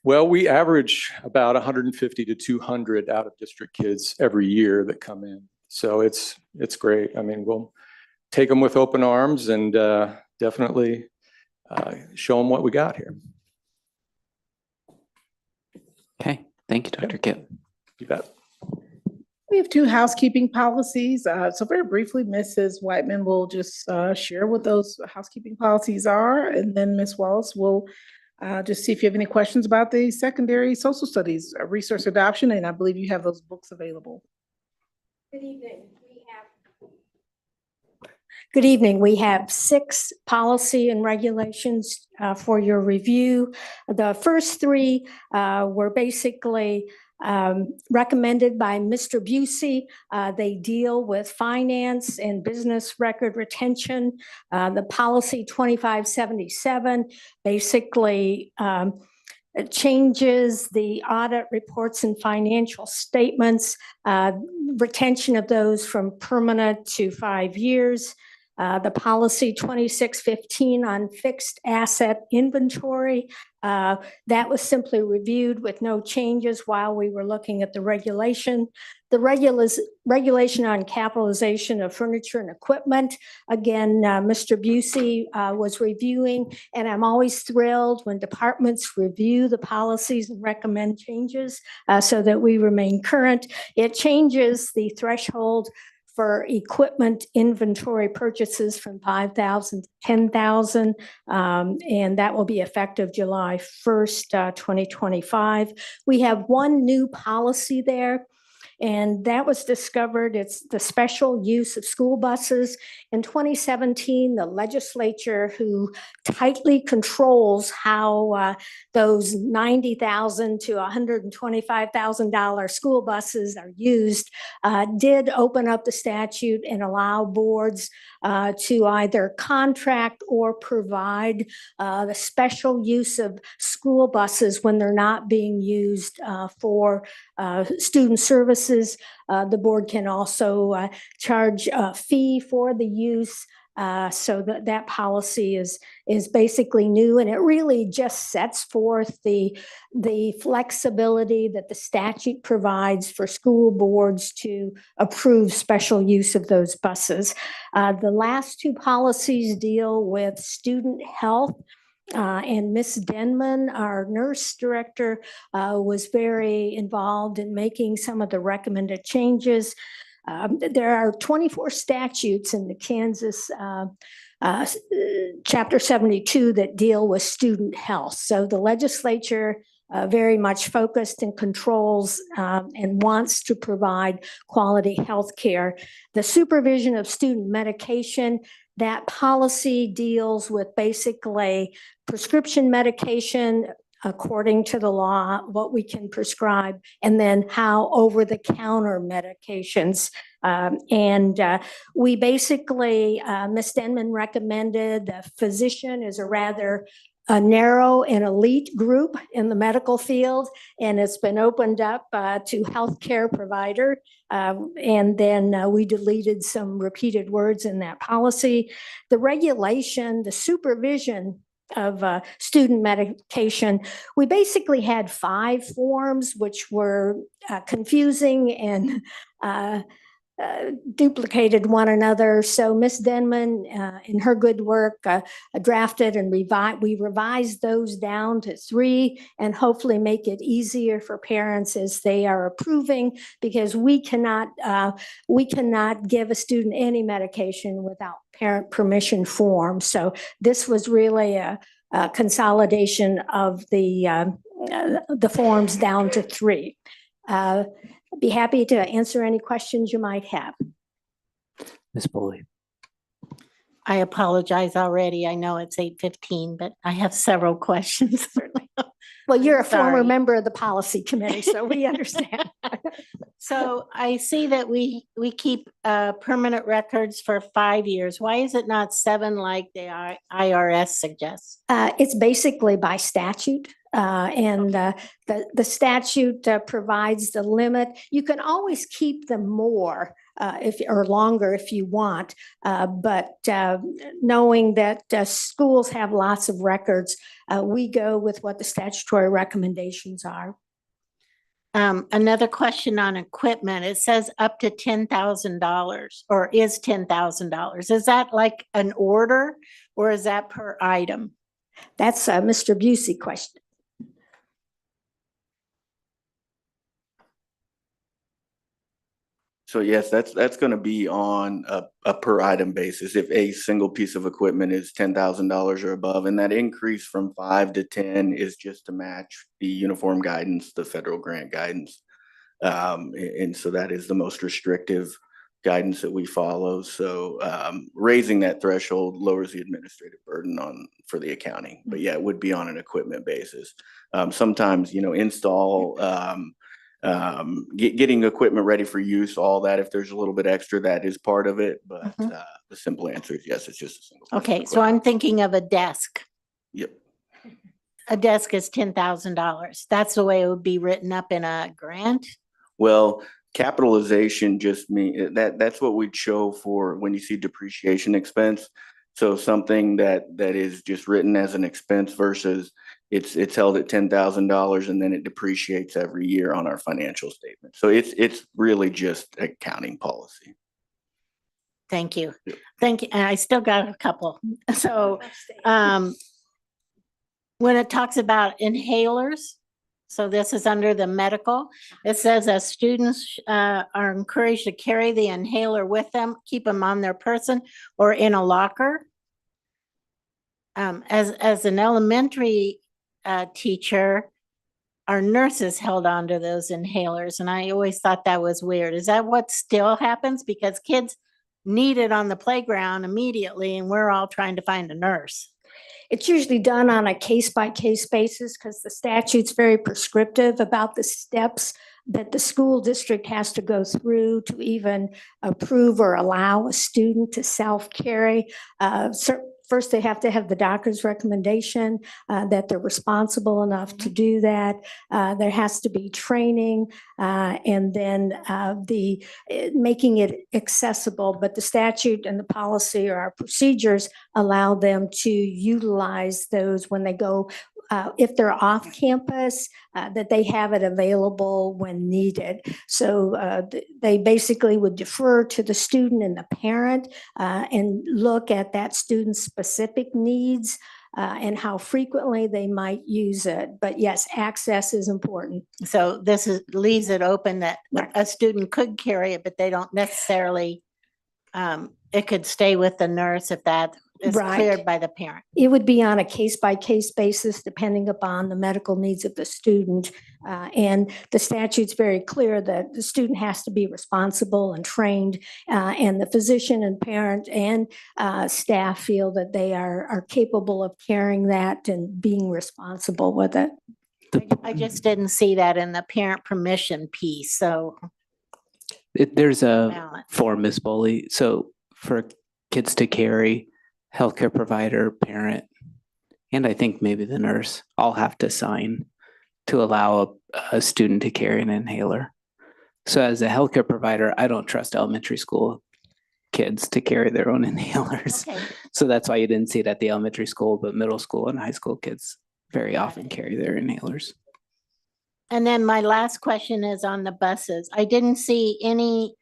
Well, we average about 150 to 200 out of district kids every year that come in. So it's great. I mean, we'll take them with open arms and definitely show them what we got here. Okay, thank you, Dr. Kipp. You bet. We have 2 housekeeping policies. So very briefly, Mrs. Whiteman will just share what those housekeeping policies are. And then Ms. Wallace will just see if you have any questions about the secondary social studies resource adoption. And I believe you have those books available. Good evening. Good evening. We have 6 policy and regulations for your review. The first 3 were basically recommended by Mr. Busey. They deal with finance and business record retention. The policy 2577 basically changes the audit reports and financial statements, retention of those from permanent to 5 years. The policy 2615 on fixed asset inventory, that was simply reviewed with no changes while we were looking at the regulation. The regulation on capitalization of furniture and equipment, again, Mr. Busey was reviewing, and I'm always thrilled when departments review the policies and recommend changes so that we remain current. It changes the threshold for equipment inventory purchases from 5,000 to 10,000, and that will be effective July 1st, 2025. We have one new policy there, And that was discovered, it's the special use of school buses. In 2017, the legislature, who tightly controls how those $90,000 to $125,000 school buses are used, did open up the statute and allow boards to either contract or provide the special use of school buses when they're not being used for student services. The board can also charge a fee for the use. So that policy is basically new, and it really just sets forth the flexibility that the statute provides for school boards to approve special use of those buses. The last two policies deal with student health. And Ms. Denman, our nurse director, was very involved in making some of the recommended changes. There are 24 statutes in the Kansas Chapter 72 that deal with student health. So the legislature very much focused and controls and wants to provide quality health care. The supervision of student medication, that policy deals with basically prescription medication according to the law, what we can prescribe, and then how over-the-counter medications. We basically, Ms. Denman recommended the physician is a rather narrow and elite group in the medical field, and it's been opened up to healthcare provider. And then we deleted some repeated words in that policy. The regulation, the supervision of student medication, we basically had 5 forms which were confusing and duplicated one another. So Ms. Denman, in her good work, drafted and we revised those down to 3 and hopefully make it easier for parents as they are approving, because we cannot give a student any medication without parent permission form. So this was really a consolidation of the forms down to 3. Be happy to answer any questions you might have. Ms. Boley. I apologize already. I know it's 8:15, but I have several questions. Well, you're a former Sorry. member of the policy committee, so we understand. So I see that we keep permanent records for 5 years. Why is it not 7 like the IRS suggests? It's basically by statute. And the statute provides the limit. You can always keep them more or longer if you want, but knowing that schools have lots of records, we go with what the statutory recommendations are. Another question on equipment. It says up to $10,000 or is $10,000. Is that like an order or is that per item? That's a Mr. Busey question. So yes, that's going to be on a per item basis. If a single piece of equipment is $10,000 or above, and that increase from 5 to 10 is just to match the uniform guidance, the federal grant guidance. And so that is the most restrictive guidance that we follow. So raising that threshold lowers the administrative burden for the accounting. But yeah, it would be on an equipment basis. Sometimes, install, getting equipment ready for use, all that, if there's a little bit extra, that is part of it. But the simple answer is yes, it's just a single. Okay, so I'm thinking of a desk. Yep. A desk is $10,000. That's the way it would be written up in a grant? Well, capitalization just mean that's what we'd show for when you see depreciation expense. So something that is just written as an expense versus it's held at $10,000 and then it depreciates every year on our financial statement. So it's really just accounting policy. Thank you. Thank you. And I still got a couple. So when it talks about inhalers, so this is under the medical, it says as students are encouraged to carry the inhaler with them, keep them on their person or in a locker. As an elementary teacher, our nurses held on to those inhalers, and I always thought that was weird. Is that what still happens? Because kids need it on the playground immediately, and we're all trying to find a nurse. It's usually done on a case-by-case basis because the statute's very prescriptive about the steps that the school district has to go through to even approve or allow a student to self-carry. First, they have to have the doctor's recommendation that they're responsible enough to do that. There has to be training and then making it accessible. But the statute and the policy or our procedures allow them to utilize those when they go if they're off campus, that they have it available when needed. So they basically would defer to the student and the parent and look at that student's specific needs and how frequently they might use it. But yes, access is important. So leaves it open that a student could carry it, but they don't necessarily, it could stay with the nurse if that is cleared by the parent. It would be on a case-by-case basis, depending upon the medical needs of the student. And the statute's very clear that the student has to be responsible and trained, and the physician and parent and staff feel that they are capable of carrying that and being responsible with it. I just didn't see that in the parent permission piece, so. There's a form, Ms. Boley. So for kids to carry, healthcare provider, parent, and I think maybe the nurse all have to sign to allow a student to carry an inhaler. So as a healthcare provider, I don't trust elementary school kids to carry their own inhalers. Okay. So that's why you didn't see it at the elementary school, but middle school and high school kids very often carry their inhalers. And then my last question is on the buses. I didn't see any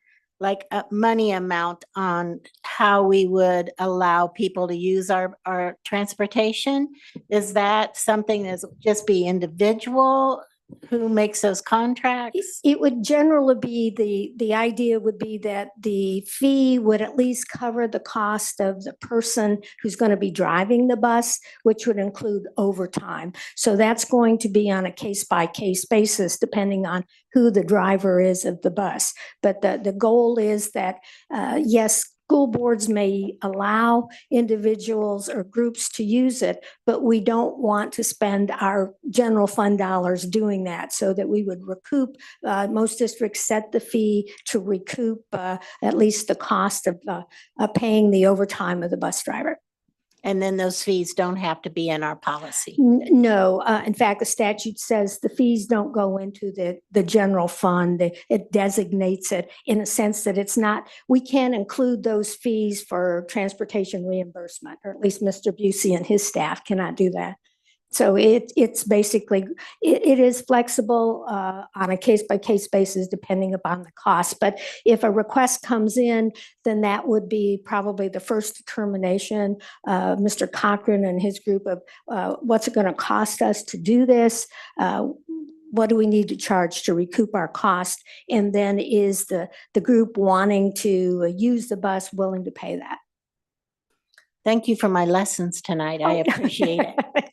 money amount on how we would allow people to use our transportation. Is that something that's just be individual? Who makes those contracts? It would generally be, the idea would be that the fee would at least cover the cost of the person who's going to be driving the bus, which would include overtime. So that's going to be on a case-by-case basis, depending on who the driver is of the bus. But the goal is that, yes, school boards may allow individuals or groups to use it, but we don't want to spend our general fund dollars doing that, so that we would recoup. Most districts set the fee to recoup at least the cost of paying the overtime of the bus driver. And then those fees don't have to be in our policy. No, in fact, the statute says the fees don't go into the general fund. It designates it in a sense that it's not, we can't include those fees for transportation reimbursement, or at least Mr. Busey and his staff cannot do that. So it's basically, it is flexible on a case-by-case basis, depending upon the cost. But if a request comes in, then that would be probably the first determination. Mr. Cochran and his group of what's it going to cost us to do this? What do we need to charge to recoup our cost? And then is the group wanting to use the bus willing to pay that? Thank you for my lessons tonight. I appreciate it.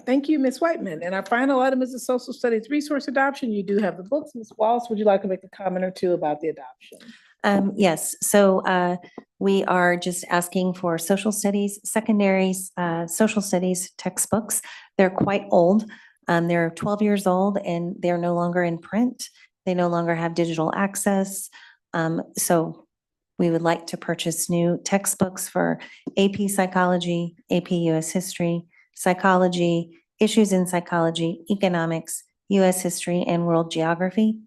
Thank you, Ms. Whiteman. And our final item is the social studies resource adoption. You do have the books. Ms. Wallace, would you like to make a comment or two about the adoption? Yes, so we are just asking for social studies, secondaries, social studies textbooks. They're quite old. They're 12 years old and they're no longer in print. They no longer have digital access. So we would like to purchase new textbooks for AP Psychology, AP US History, Psychology, Issues in Psychology, Economics, US History, and World Geography.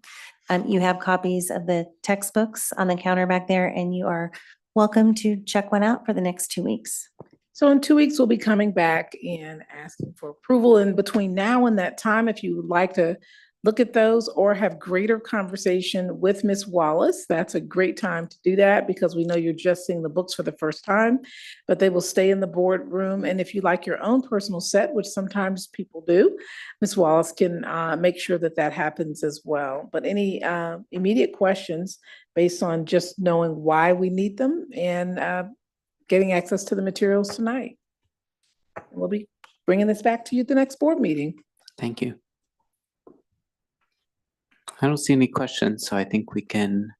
You have copies of the textbooks on the counter back there, and you are welcome to check one out for the next 2 weeks. So in 2 weeks, we'll be coming back and asking for approval. And between now and that time, if you would like to look at those or have greater conversation with Ms. Wallace, that's a great time to do that, because we know you're just seeing the books for the first time, but they will stay in the boardroom. And if you like your own personal set, which sometimes people do, Ms. Wallace can make sure that that happens as well. But any immediate questions based on just knowing why we need them and getting access to the materials tonight. We'll be bringing this back to you at the next board meeting. Thank you. I don't see any questions, so I think we can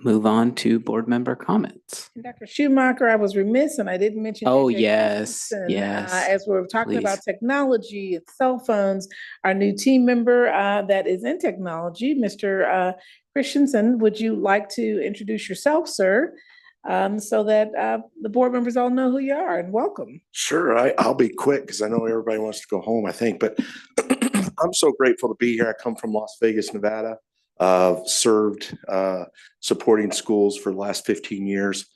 move on to board member comments. And Dr. Schumacher, I was remiss and I didn't mention. Oh, AJ yes, Christensen, yes, As we're talking about please. technology and cell phones, our new team member that is in technology, Mr. Christensen, would you like to introduce yourself, sir? So that the board members all know who you are, and welcome. Sure, I'll be quick because I know everybody wants to go home, I think, but I'm so grateful to be here. I come from Las Vegas, Nevada. Served supporting schools for the last 15 years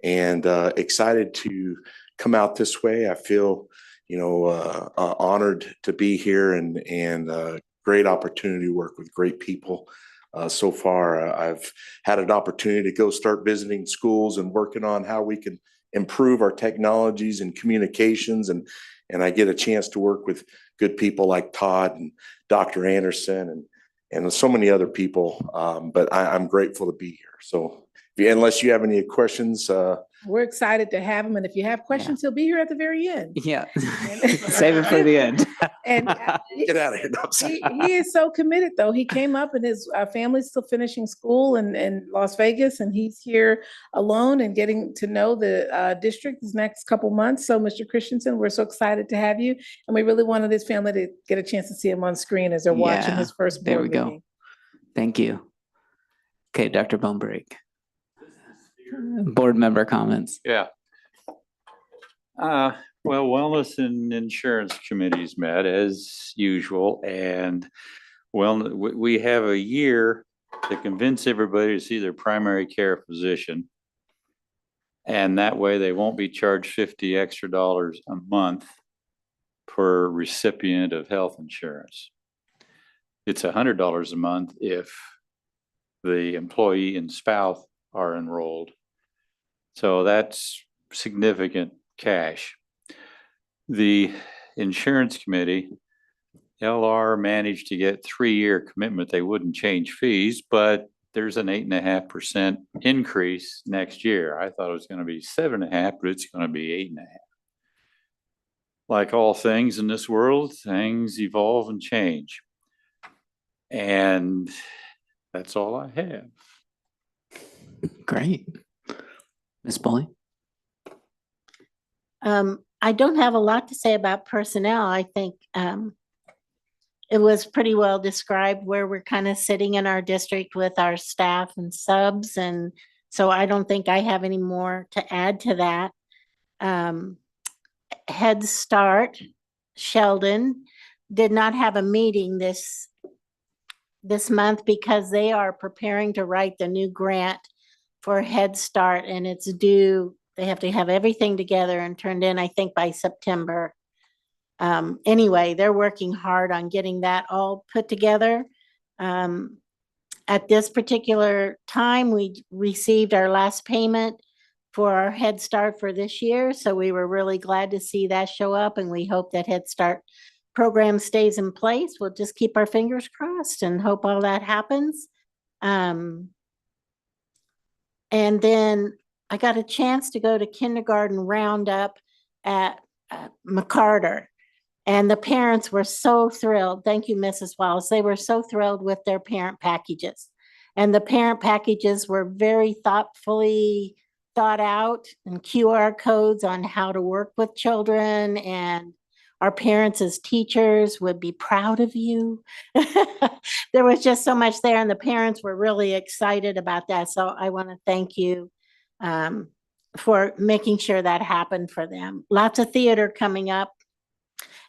and excited to come out this way. I feel, honored to be here and great opportunity to work with great people. So far, I've had an opportunity to go start visiting schools and working on how we can improve our technologies and communications. And I get a chance to work with good people like Todd and Dr. Anderson and so many other people. But I'm grateful to be here. So unless you have any questions. We're excited to have him. And if you have questions, he'll be here at the very end. Yeah. Save it for the end. And get out of here. No, he is so committed, though. He came up and his family's still finishing school in Las Vegas, and he's here alone and getting to know the district this next couple months. So, Mr. Christensen, we're so excited to have you. And we really wanted his family to get a chance to see him on screen as they're watching his first board there we meeting. go. Thank you. Okay, Dr. Bonebreak. Board member comments. Yeah. Well, Wellness and Insurance Committees met as usual, and we have a year to convince everybody to see their primary care physician. And that way they won't be charged $50 extra a month per recipient of health insurance. It's $100 a month if the employee and spouse are enrolled. So that's significant cash. The insurance committee, LR managed to get 3-year commitment. They wouldn't change fees, but there's an 8.5% increase next year. I thought it was going to be 7.5%, but it's going to be 8.5%. Like all things in this world, things evolve and change. And that's all I have. Great. Ms. Polly? I don't have a lot to say about personnel. I think it was pretty well described where we're kind of sitting in our district with our staff and subs. And so I don't think I have any more to add to that. Head Start, Sheldon, did not have a meeting this month because they are preparing to write the new grant for Head Start, and it's due. They have to have everything together and turned in, I think, by September. Anyway, they're working hard on getting that all put together. At this particular time, we received our last payment for our Head Start for this year. So we were really glad to see that show up, and we hope that Head Start program stays in place. We'll just keep our fingers crossed and hope all that happens. And then I got a chance to go to kindergarten roundup at McCarter, and the parents were so thrilled. Thank you, Mrs. Wallace. They were so thrilled with their parent packages, and the parent packages were very thoughtfully thought out, and QR codes on how to work with children, and our parents as teachers would be proud of you. There was just so much there, and the parents were really excited about that. So I want to thank you for making sure that happened for them. Lots of theater coming up.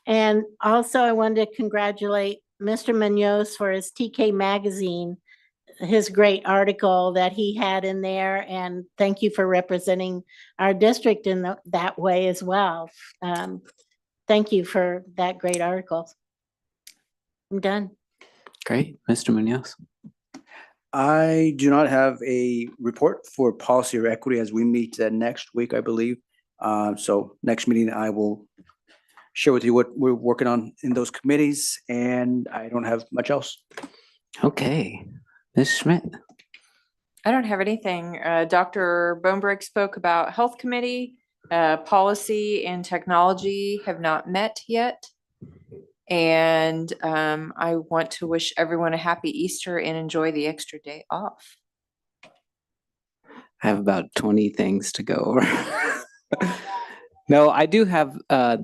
And also I wanted to congratulate Mr. Munoz for his TK Magazine, his great article that he had in there. And thank you for representing our district in that way as well. Thank you for that great article. I'm done. Great. Mr. Munoz? I do not have a report for policy or equity as we meet next week, I believe. So next meeting, I will share with you what we're working on in those committees, and I don't have much else. Okay. Ms. Schmidt? I don't have anything. Dr. Bonebreak spoke about health committee. Policy and technology have not met yet. And I want to wish everyone a happy Easter and enjoy the extra day off. I have about 20 things to go over. No, I do have I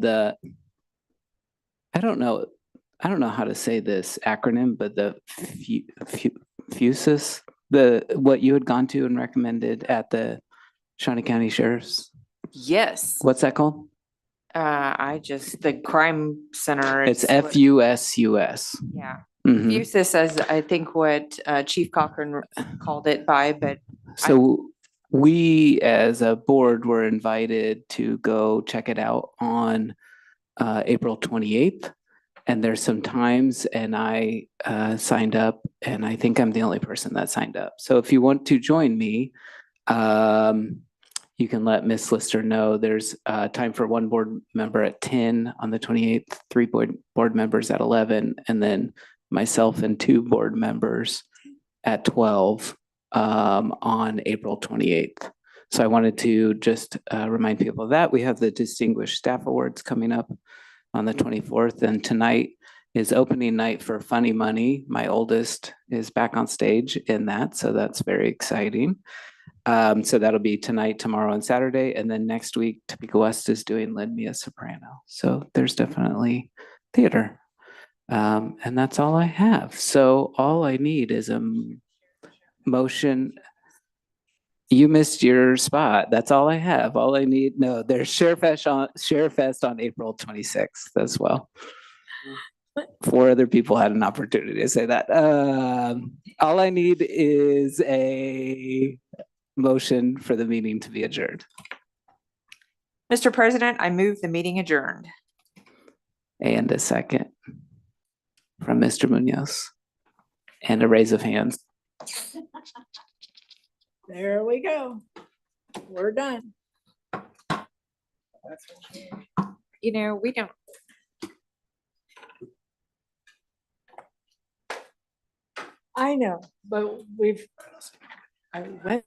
don't know how to say this acronym, but the FUSIS, what you had gone to and recommended at the Shawnee County Sheriff's. Yes. What's that called? The crime center. It's FUSUS. Yeah. Mhm. FUSIS as I think what Chief Cochran called it by, but So we as a board were invited to go check it out on April 28th. And there's some times, and I signed up, and I think I'm the only person that signed up. So if you want to join me, you can let Miss Lister know. There's time for one board member at 10 on the 28th, three board members at 11, and then myself and two board members at 12 on April 28th. So I wanted to just remind people of that. We have the Distinguished Staff Awards coming up on the 24th, and tonight is opening night for Funny Money. My oldest is back on stage in that, so that's very exciting. So that'll be tonight, tomorrow, and Saturday, and then next week, Topeka West is doing Lend Me a Soprano. So there's definitely theater, and that's all I have. So all I need is a motion. You missed your spot. That's all I have. All I need. No, there's ShareFest on April 26th as well. 4 other people had an opportunity to say that. All I need is a motion for the meeting to be adjourned. Mr. President, I move the meeting adjourned. And a second from Mr. Munoz. And a raise of hands. There we go. We're done. You know, we don't. I know, but I went